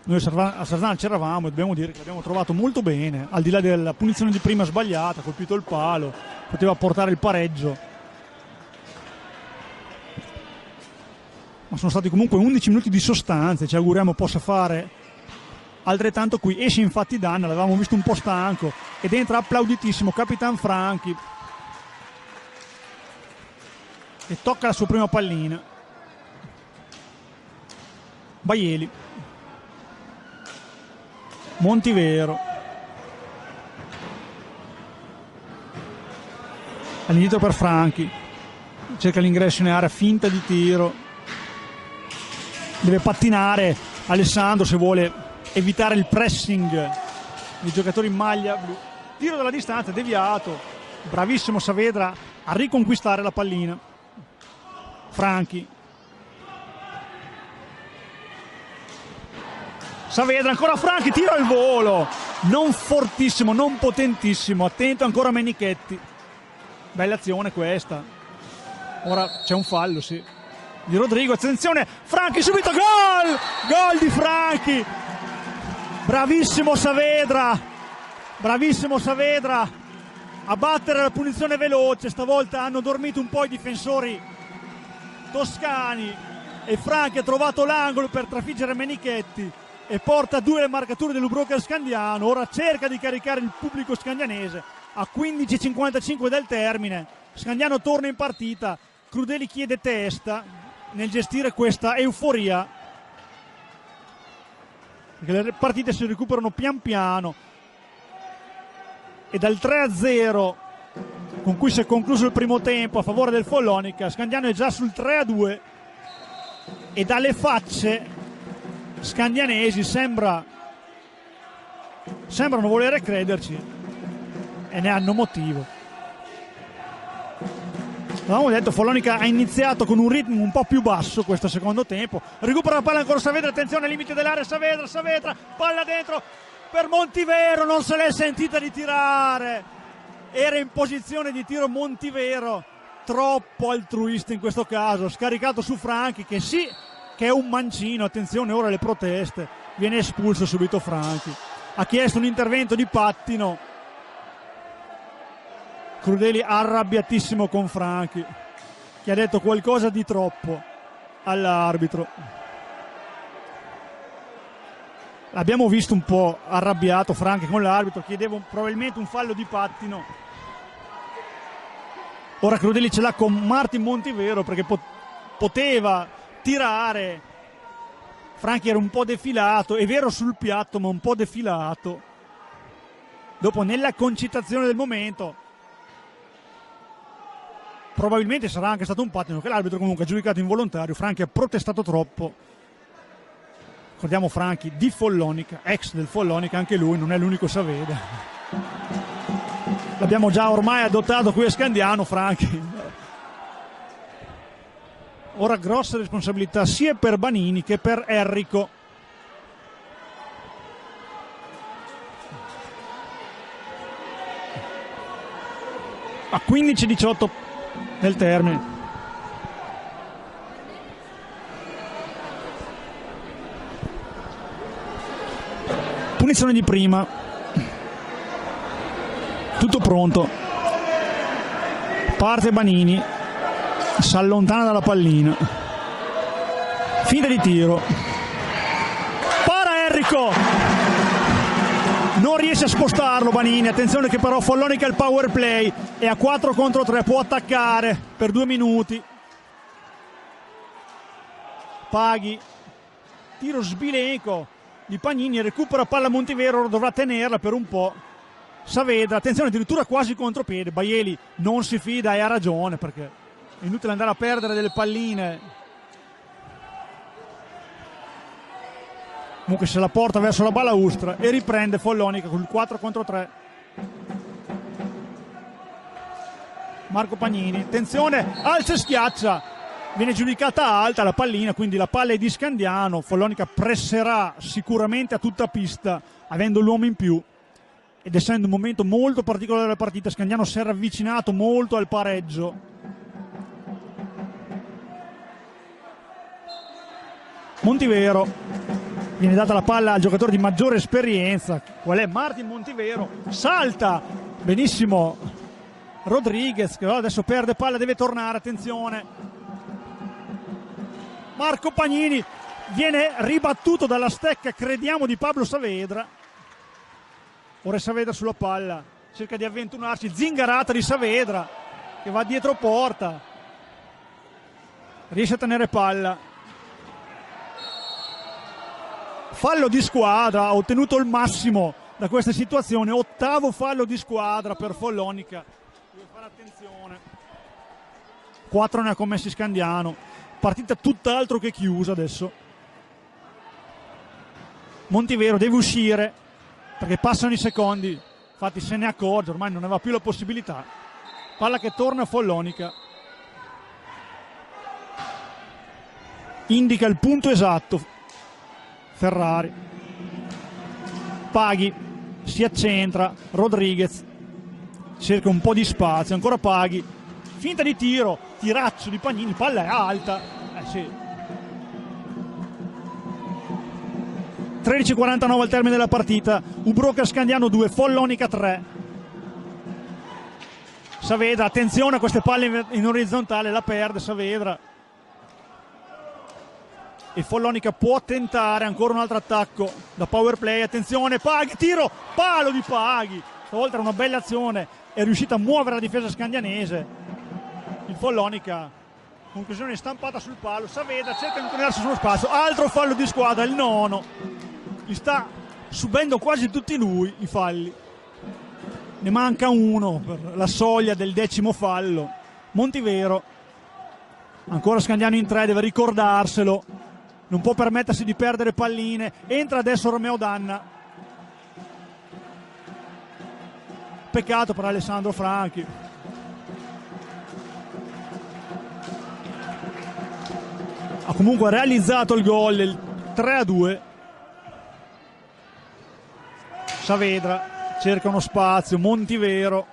noi a Sarzana c'eravamo e dobbiamo dire che l'abbiamo trovato molto bene, al di là della punizione di prima sbagliata, ha colpito il palo, poteva portare il pareggio, ma sono stati comunque 11 minuti di sostanza, ci auguriamo possa fare altrettanto qui. Esce infatti Danna, l'avevamo visto un po' stanco ed entra applauditissimo Capitan Franchi e tocca la sua prima pallina. Baieli, Montivero, all'indietro per Franchi, cerca l'ingresso in area, finta di tiro, deve pattinare Alessandro se vuole evitare il pressing dei giocatori in maglia blu, tiro dalla distanza, deviato, bravissimo Saavedra a riconquistare la pallina. Franchi, Saavedra, ancora Franchi, tiro al volo, non fortissimo, non potentissimo. Attento ancora Menichetti. Bella azione questa. Ora c'è un fallo, sì, di Rodrigo. Attenzione, Franchi subito, gol di Franchi. Bravissimo Saavedra a battere la punizione veloce. Stavolta hanno dormito un po' i difensori toscani e Franchi ha trovato l'angolo per trafiggere Menichetti e porta a 2 le marcature dell'Ubroker Scandiano. Ora cerca di caricare il pubblico scandianese. A 15:55 del termine Scandiano torna in partita. Crudeli chiede testa nel gestire questa euforia, perché le partite si recuperano pian piano, e dal 3-0 con cui si è concluso il primo tempo a favore del Follonica, Scandiano è già sul 3-2 e dalle facce scandianesi sembrano volere crederci, e ne hanno motivo. Avevamo detto, Follonica ha iniziato con un ritmo un po' più basso questo secondo tempo. Recupera la palla ancora Saavedra, attenzione al limite dell'area, Saavedra, palla dentro per Montivero, non se l'è sentita di tirare. Era in posizione di tiro Montivero, troppo altruista in questo caso, scaricato su Franchi, che sì, che è un mancino. Attenzione ora alle proteste, viene espulso subito Franchi. Ha chiesto un intervento di pattino. Crudeli arrabbiatissimo con Franchi, che ha detto qualcosa di troppo all'arbitro. L'abbiamo visto un po' arrabbiato Franchi con l'arbitro, chiedeva probabilmente un fallo di pattino. Ora Crudeli ce l'ha con Martin Montivero perché poteva tirare. Franchi era un po' defilato, è vero sul piatto, ma un po' defilato. Dopo, nella concitazione del momento, probabilmente sarà anche stato un pattino che l'arbitro comunque ha giudicato involontario. Franchi ha protestato troppo. Ricordiamo Franchi di Follonica, ex del Follonica, anche lui, non è l'unico Saavedra. L'abbiamo già ormai adottato qui a Scandiano, Franchi. Ora grossa responsabilità sia per Banini che per Enrico. A 15-18 nel termine. Punizione di prima, tutto pronto, parte Banini, si allontana dalla pallina, finta di tiro, para Enrico, non riesce a spostarlo Banini. Attenzione che però Follonica il power play, è a 4 contro 3, può attaccare per 2 minuti. Paghi, tiro sbilenco di Pagnini, recupera palla Montivero, dovrà tenerla per un po'. Saavedra, attenzione, addirittura quasi contropiede. Baieli non si fida e ha ragione, perché è inutile andare a perdere delle palline. Comunque se la porta verso la balaustra e riprende Follonica con il 4 contro 3. Marco Pagnini, attenzione, alza e schiaccia. Viene giudicata alta la pallina, quindi la palla è di Scandiano. Follonica presserà sicuramente a tutta pista, avendo l'uomo in più. Ed essendo un momento molto particolare della partita, Scandiano si era avvicinato molto al pareggio. Montivero, viene data la palla al giocatore di maggiore esperienza, qual è Martin Montivero, salta benissimo Rodriguez, che adesso perde palla, deve tornare, attenzione. Marco Pagnini viene ribattuto dalla stecca, crediamo, di Pablo Saavedra. Ora Saavedra sulla palla, cerca di avventurarsi, zingarata di Saavedra che va dietro porta, riesce a tenere palla. Fallo di squadra, ha ottenuto il massimo da questa situazione, 8º fallo di squadra per Follonica. Deve fare attenzione. 4 ne ha commessi Scandiano. Partita tutt'altro che chiusa adesso. Montivero deve uscire perché passano i secondi, infatti se ne accorge, ormai non aveva più la possibilità. Palla che torna a Follonica, indica il punto esatto Ferrari. Paghi, si accentra, Rodriguez cerca un po' di spazio, ancora Paghi, finta di tiro, tiraccio di Pagnini, palla è alta, sì. 13:49 al termine della partita, Ubroca Scandiano 2, Follonica 3. Saavedra, attenzione a queste palle in orizzontale, la perde Saavedra. E Follonica può tentare ancora un altro attacco da power play, attenzione, Paghi, tiro, palo di Paghi, stavolta una bella azione, è riuscita a muovere la difesa scandianese. Il Follonica, conclusione stampata sul palo, Saavedra cerca di inclinarsi sullo spazio, altro fallo di squadra, il nono, li sta subendo quasi tutti lui i falli, ne manca uno per la soglia del 10° fallo. Montivero, ancora Scandiano in 3, deve ricordarselo, non può permettersi di perdere palline, entra adesso Romeo Danna, peccato per Alessandro Franchi. Ha comunque realizzato il gol, il 3-2. Saavedra cerca uno spazio, Montivero,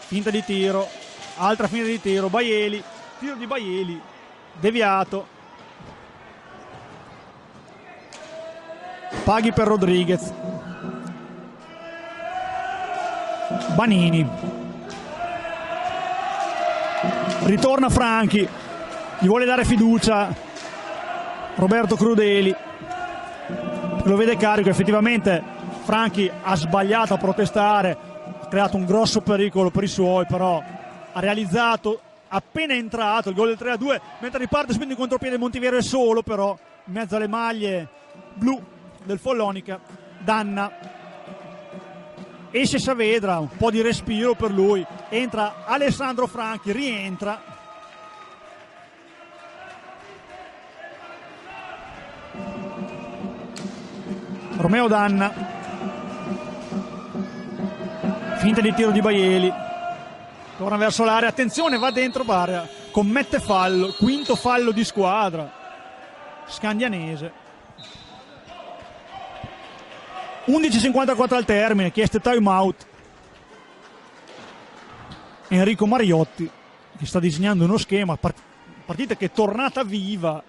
finta di tiro, altra finta di tiro, Baieli, tiro di Baieli, deviato. Paghi per Rodriguez, Banini, ritorna Franchi, gli vuole dare fiducia Roberto Crudeli, lo vede carico, effettivamente Franchi ha sbagliato a protestare, ha creato un grosso pericolo per i suoi, però ha realizzato appena entrato il gol del 3-2, mentre riparte spinto in contropiede Montivero, è solo però in mezzo alle maglie blu del Follonica. Danna, esce Saavedra, un po' di respiro per lui, entra Alessandro Franchi, rientra, Romeo Danna, finta di tiro di Baieli, torna verso l'area, attenzione, va dentro l'area, commette fallo, 5° fallo di squadra scandianese. 11:54 al termine, chiesto time out. Enrico Mariotti che sta disegnando uno schema, partita che è tornata viva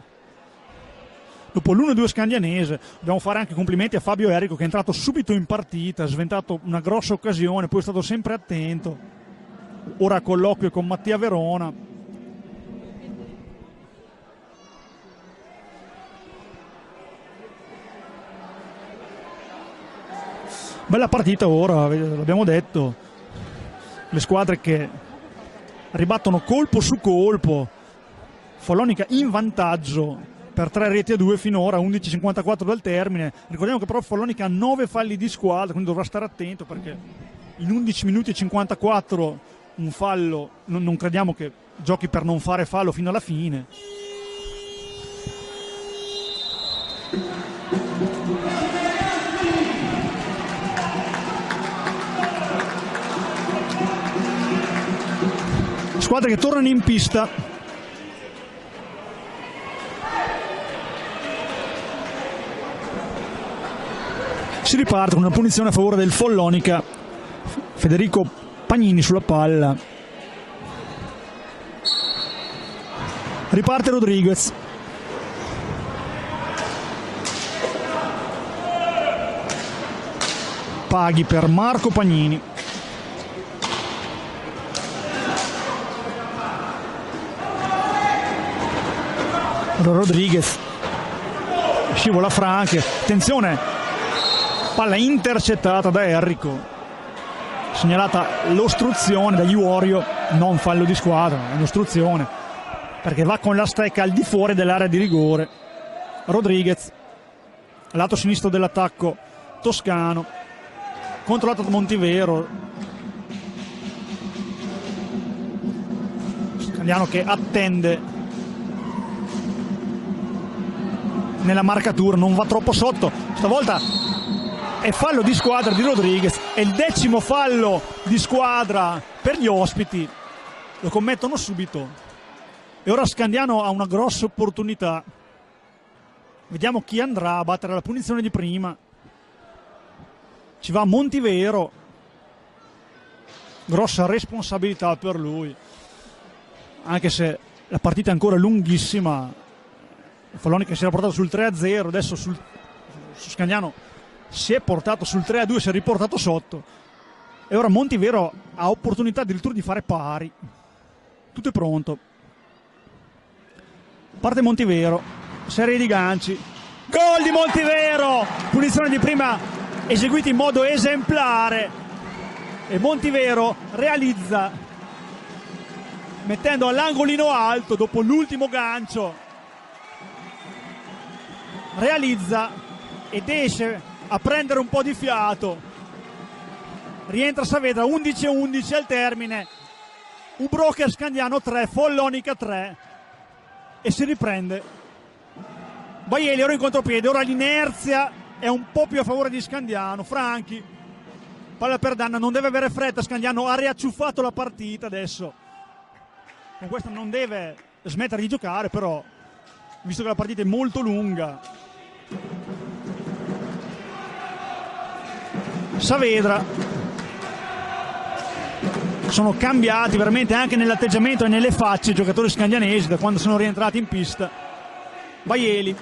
dopo l'1-2 scandianese. Dobbiamo fare anche complimenti a Fabio Errico, che è entrato subito in partita, ha sventato una grossa occasione, poi è stato sempre attento. Ora a colloquio con Mattia Verona. Bella partita ora, l'abbiamo detto, le squadre che ribattono colpo su colpo. Follonica in vantaggio per 3-2 finora, 11:54 dal termine. Ricordiamo che però Follonica ha 9 falli di squadra, quindi dovrà stare attento, perché in 11 minuti e 54 un fallo, non crediamo che giochi per non fare fallo fino alla fine. Squadre che tornano in pista. Si riparte con una punizione a favore del Follonica. Federico Pagnini sulla palla. Riparte Rodriguez. Paghi per Marco Pagnini. Rodriguez, scivola Franchi, attenzione, palla intercettata da Errico, segnalata l'ostruzione dagli Uorio, non fallo di squadra, è un'ostruzione perché va con la stecca al di fuori dell'area di rigore. Rodriguez, lato sinistro dell'attacco toscano, controllato da Montivero. Scandiano che attende nella marcatura, non va troppo sotto, stavolta è fallo di squadra di Rodriguez, è il 10° fallo di squadra per gli ospiti, lo commettono subito e ora Scandiano ha una grossa opportunità. Vediamo chi andrà a battere la punizione di prima. ci va Montivero, grossa responsabilità per lui, anche se la partita è ancora lunghissima. Follonica si era portato sul 3-0, adesso su Scandiano si è portato sul 3-2, si è riportato sotto e ora Montivero ha opportunità addirittura di fare pari. Tutto è pronto, parte Montivero, serie di ganci, gol di Montivero, punizione di prima eseguita in modo esemplare e Montivero realizza mettendo all'angolino alto dopo l'ultimo gancio, realizza ed esce a prendere un po' di fiato. Rientra Saavedra, 11-11 al termine, Ubroker Scandiano 3, Follonica 3 e si riprende. Baieli ora in contropiede, ora l'inerzia è un po' più a favore di Scandiano. Franchi, palla per Danna, non deve avere fretta, Scandiano ha riacciuffato la partita adesso, con questo non deve smettere di giocare, però visto che la partita è molto lunga. Saavedra, sono cambiati veramente anche nell'atteggiamento e nelle facce i giocatori scandianesi da quando sono rientrati in pista. Baieli,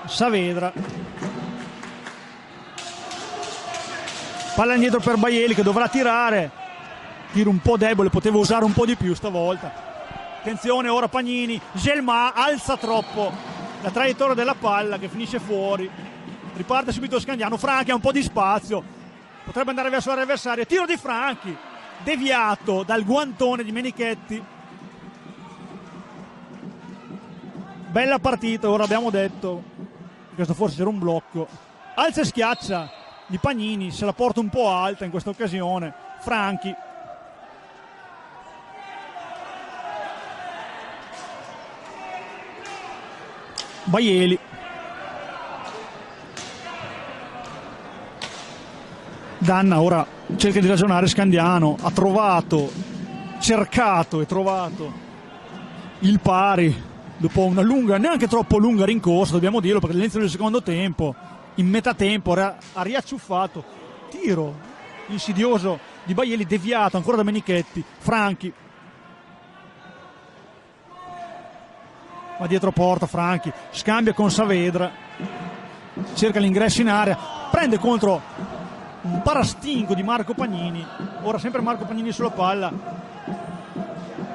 Saavedra, palla indietro per Baieli che dovrà tirare, tiro un po' debole, poteva usare un po' di più stavolta. Attenzione ora Pagnini, Gelma alza troppo la traiettoria della palla che finisce fuori, riparte subito Scandiano. Franchi ha un po' di spazio, potrebbe andare verso l'avversario, tiro di Franchi deviato dal guantone di Menichetti. Bella partita, ora abbiamo detto, questo forse era un blocco, alza e schiaccia di Pagnini, se la porta un po' alta in questa occasione. Franchi, Baieli, Danna ora cerca di ragionare Scandiano, ha trovato, cercato e trovato il pari dopo una lunga, neanche troppo lunga rincorsa, dobbiamo dirlo, perché all'inizio del secondo tempo, in metà tempo ha riacciuffato, tiro insidioso di Baieli deviato ancora da Menichetti. Franchi, ma dietro porta Franchi, scambia con Saavedra, cerca l'ingresso in area, prende contro un parastinco di Marco Pagnini, ora sempre Marco Pagnini sulla palla,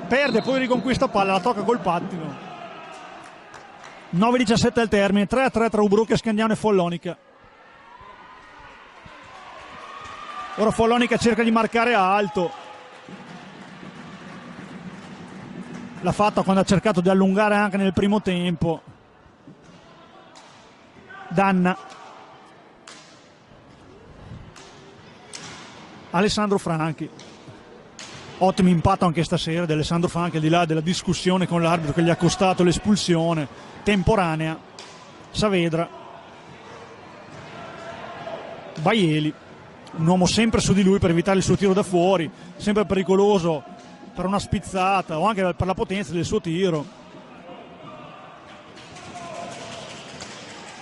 perde, poi riconquista palla, la tocca col pattino. 9-17 al termine, 3-3 tra Ubroker Scandiano e Follonica. Ora Follonica cerca di marcare alto, l'ha fatta quando ha cercato di allungare anche nel primo tempo. Danna, Alessandro Franchi, ottimo impatto anche stasera di Alessandro Franchi, al di là della discussione con l'arbitro che gli ha costato l'espulsione temporanea. Saavedra, Baieli, un uomo sempre su di lui per evitare il suo tiro da fuori, sempre pericoloso per una spizzata o anche per la potenza del suo tiro.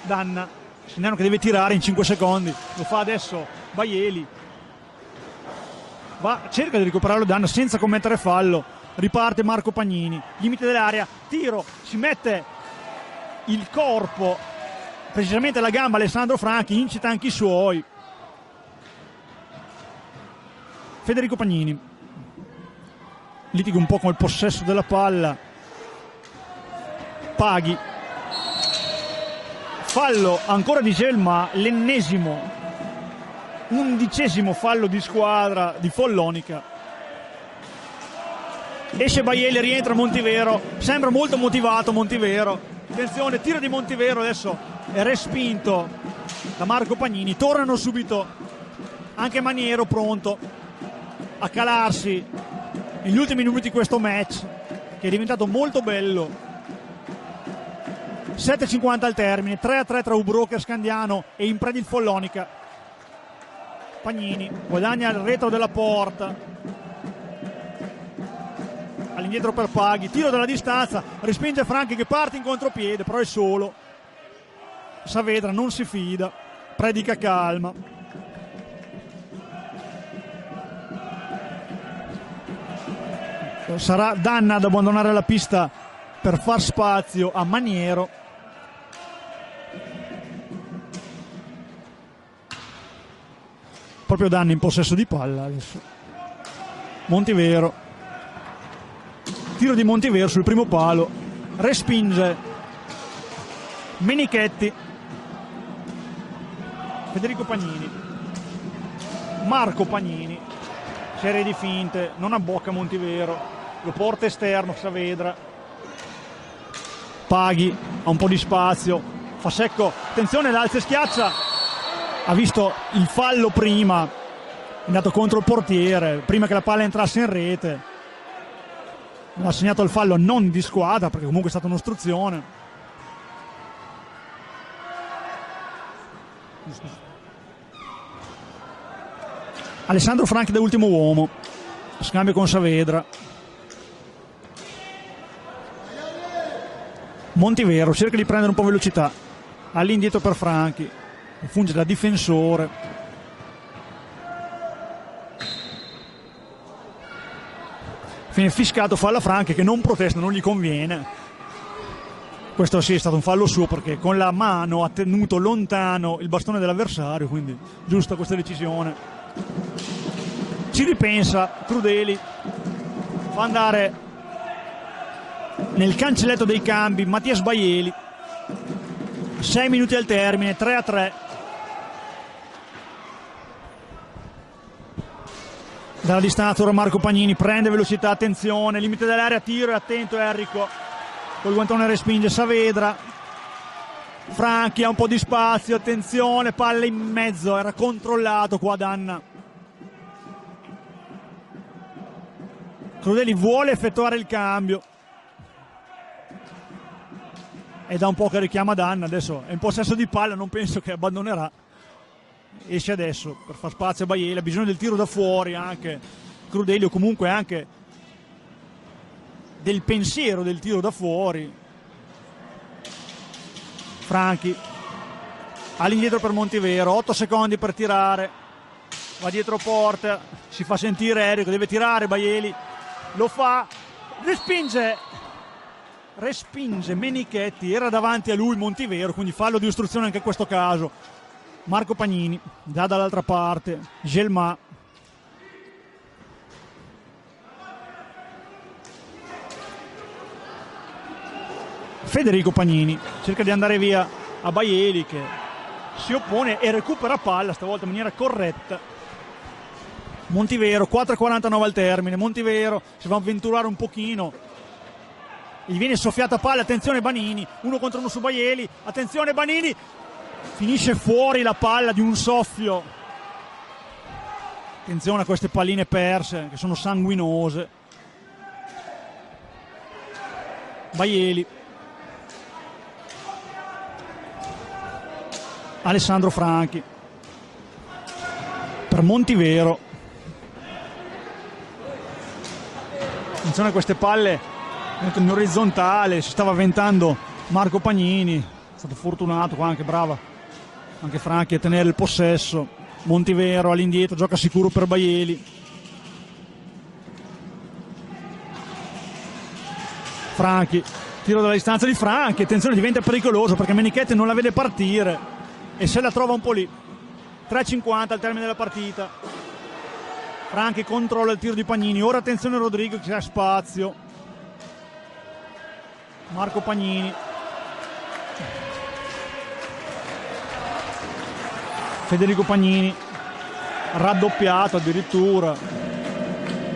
Danna, Scandiano che deve tirare in 5 secondi, lo fa adesso Baieli, va, cerca di recuperarlo Danna senza commettere fallo, riparte Marco Pagnini, limite dell'area, tiro, si mette il corpo, precisamente la gamba Alessandro Franchi, incita anche i suoi. Federico Pagnini litiga un po' con il possesso della palla, Paghi, fallo ancora di Gelma, l'ennesimo, 11° fallo di squadra di Follonica. Esce Baieli, rientra Montivero, sembra molto motivato Montivero. Attenzione, tiro di Montivero adesso è respinto da Marco Pagnini. Tornano subito anche Maniero, pronto a calarsi negli ultimi minuti di questo match che è diventato molto bello. 7:50 al termine, 3-3 tra Ubroker Scandiano e in preda il Follonica. Pagnini guadagna il retro della porta, all'indietro per Paghi, tiro dalla distanza, respinge Franchi che parte in contropiede, però è solo. Saavedra non si fida, predica calma. Sarà Danna ad abbandonare la pista per far spazio a Maniero. Proprio Danna in possesso di palla adesso. Montivero, tiro di Montivero sul primo palo, respinge Menichetti. Federico Pagnini, Marco Pagnini, serie di finte, non abbocca Montivero, lo porta esterno Saavedra. Paghi ha un po' di spazio, fa secco, attenzione, l'alza e schiaccia. Ha visto il fallo prima, è andato contro il portiere prima che la palla entrasse in rete. Non ha segnato il fallo non di squadra perché comunque è stata un'ostruzione. Alessandro Franchi da ultimo uomo, scambio con Saavedra. Montivero cerca di prendere un po' velocità, all'indietro per Franchi, funge da difensore. Viene fiscato, fallo a Franchi che non protesta, non gli conviene. Questo sì è stato un fallo suo perché con la mano ha tenuto lontano il bastone dell'avversario, quindi giusta questa decisione. Ci ripensa Crudeli, fa andare nel cancelletto dei cambi Mattias Baieli. 6 minuti al termine, 3-3. Dalla distanza ora Marco Pagnini prende velocità, attenzione, limite dell'area, tiro e attento Enrico, col guantone respinge Saavedra. Franchi ha un po' di spazio, attenzione, palla in mezzo, era controllato qua Danna. Crudeli vuole effettuare il cambio, è da un po' che richiama Danna, adesso è in possesso di palla, non penso che abbandonerà. Esce adesso per far spazio a Baieli, ha bisogno del tiro da fuori anche Crudeli, o comunque anche del pensiero del tiro da fuori. Franchi all'indietro per Montivero, 8 secondi per tirare, va dietro porta, si fa sentire Enrico, deve tirare Baieli, lo fa, respinge Menichetti, era davanti a lui Montivero, quindi fallo di ostruzione anche in questo caso. Marco Pagnini già dall'altra parte, Gelma, Federico Pagnini cerca di andare via a Baieli che si oppone e recupera palla stavolta in maniera corretta. Montivero, 4:49 al termine, Montivero si va a avventurare un pochino, gli viene soffiata palla, attenzione Banini, 1 contro 1 su Baieli, attenzione Banini, finisce fuori la palla di un soffio. Attenzione a queste palline perse che sono sanguinose. Baieli, Alessandro Franchi per Montivero. Attenzione a queste palle in orizzontale, si stava avventando Marco Pagnini, è stato fortunato qua anche, brava anche Franchi a tenere il possesso. Montivero all'indietro, gioca sicuro per Baieli. Franchi, tiro dalla distanza di Franchi, attenzione, diventa pericoloso perché Menichetti non la vede partire e se la trova un po' lì. 3:50 al termine della partita. Franchi controlla il tiro di Pagnini, ora attenzione Rodrigo che ha spazio. Marco Pagnini, Federico Pagnini, raddoppiato addirittura,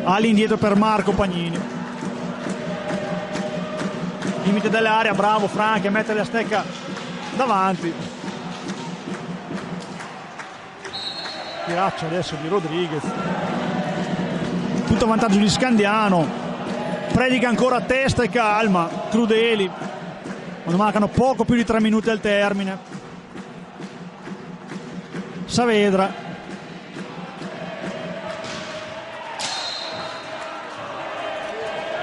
all'indietro per Marco Pagnini, limite dell'area, bravo Franchi a mettere la stecca davanti. Tiraccia adesso di Rodriguez, tutto vantaggio di Scandiano, predica ancora a testa e calma Crudeli quando mancano poco più di 3 minuti al termine. Saavedra,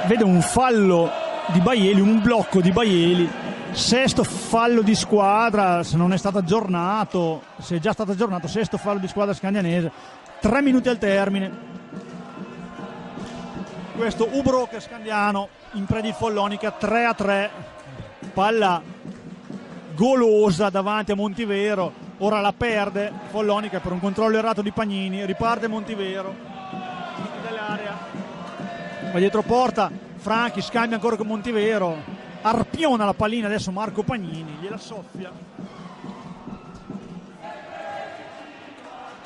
vede un fallo di Baieli, un blocco di Baieli Sesto fallo di squadra, se non è stato aggiornato, se è già stato aggiornato, sesto fallo di squadra scandianese, 3 minuti al termine. Questo Ubroker Scandiano in pre di Follonica, 3-3, palla golosa davanti a Montivero, ora la perde Follonica per un controllo errato di Pagnini, riparte Montivero dall'area, va dietro porta, Franchi scambia ancora con Montivero, arpiona la pallina adesso Marco Pagnini, gliela soffia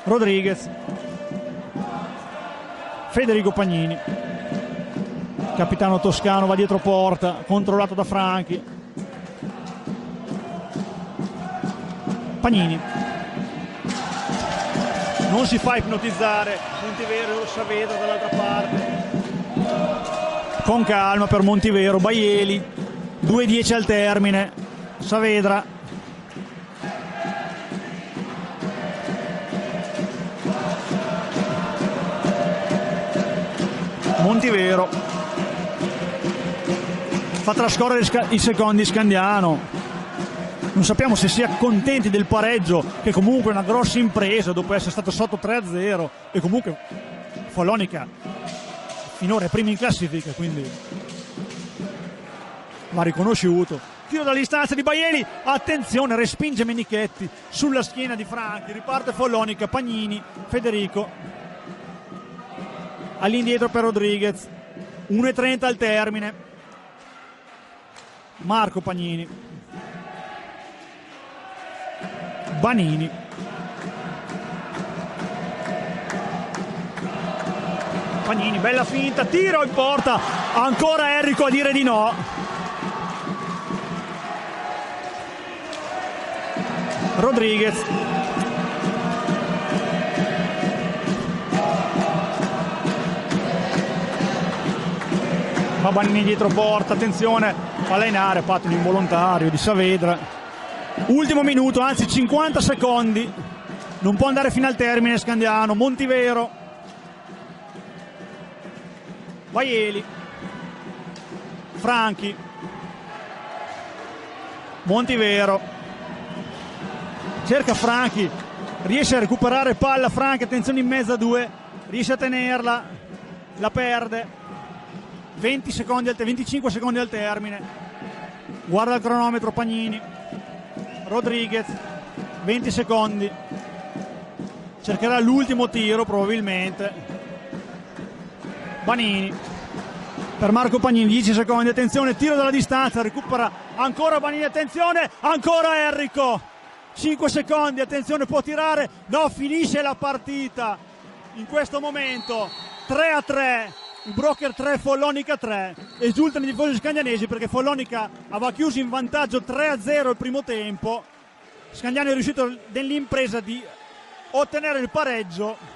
Rodriguez, Federico Pagnini, capitano toscano, va dietro porta, controllato da Franchi, Pagnini non si fa ipnotizzare, Montivero Saavedra dall'altra parte, con calma per Montivero, Baieli, 2:10 al termine, Saavedra, Montivero fa trascorrere i secondi Scandiano, non sappiamo se sia contenti del pareggio, che comunque è una grossa impresa dopo essere stato sotto 3-0 e comunque Follonica finora è prima in classifica, quindi va riconosciuto. Tiro dalla distanza di Baieli, attenzione, respinge Menichetti sulla schiena di Franchi, riparte Follonica, Pagnini, Federico all'indietro per Rodriguez, 1:30 al termine, Marco Pagnini, Banini, Pagnini, bella finta, tiro in porta, ancora Enrico a dire di no, Rodriguez, va Banini dietro porta, attenzione, palla in area, fatto un involontario di Saavedra, ultimo minuto, anzi 50 secondi, non può andare fino al termine Scandiano, Montivero, Baieli, Franchi, Montivero, cerca Franchi, riesce a recuperare palla Franchi, attenzione in mezzo a due, riesce a tenerla, la perde, 25 secondi al termine, guarda il cronometro Pagnini, Rodriguez, 20 secondi, cercherà l'ultimo tiro probabilmente, Banini per Marco Pagnini, 10 secondi, attenzione, tiro dalla distanza, recupera ancora Banini, attenzione, ancora Enrico, 5 secondi, attenzione, può tirare, no, finisce la partita in questo momento, 3-3, il Broker 3, Follonica 3, esultano i tifosi scandianesi perché Follonica aveva chiuso in vantaggio 3-0 il primo tempo, Scandiano è riuscito nell'impresa di ottenere il pareggio.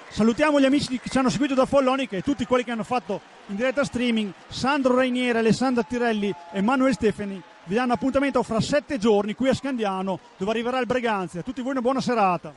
Salutiamo gli amici che ci hanno seguito da Follonica e tutti quelli che hanno fatto in diretta streaming, Sandro Rainieri, Alessandra Tirelli e Manuel Stefani. Vi danno appuntamento fra 7 giorni qui a Scandiano, dove arriverà il Breganze. A tutti voi una buona serata.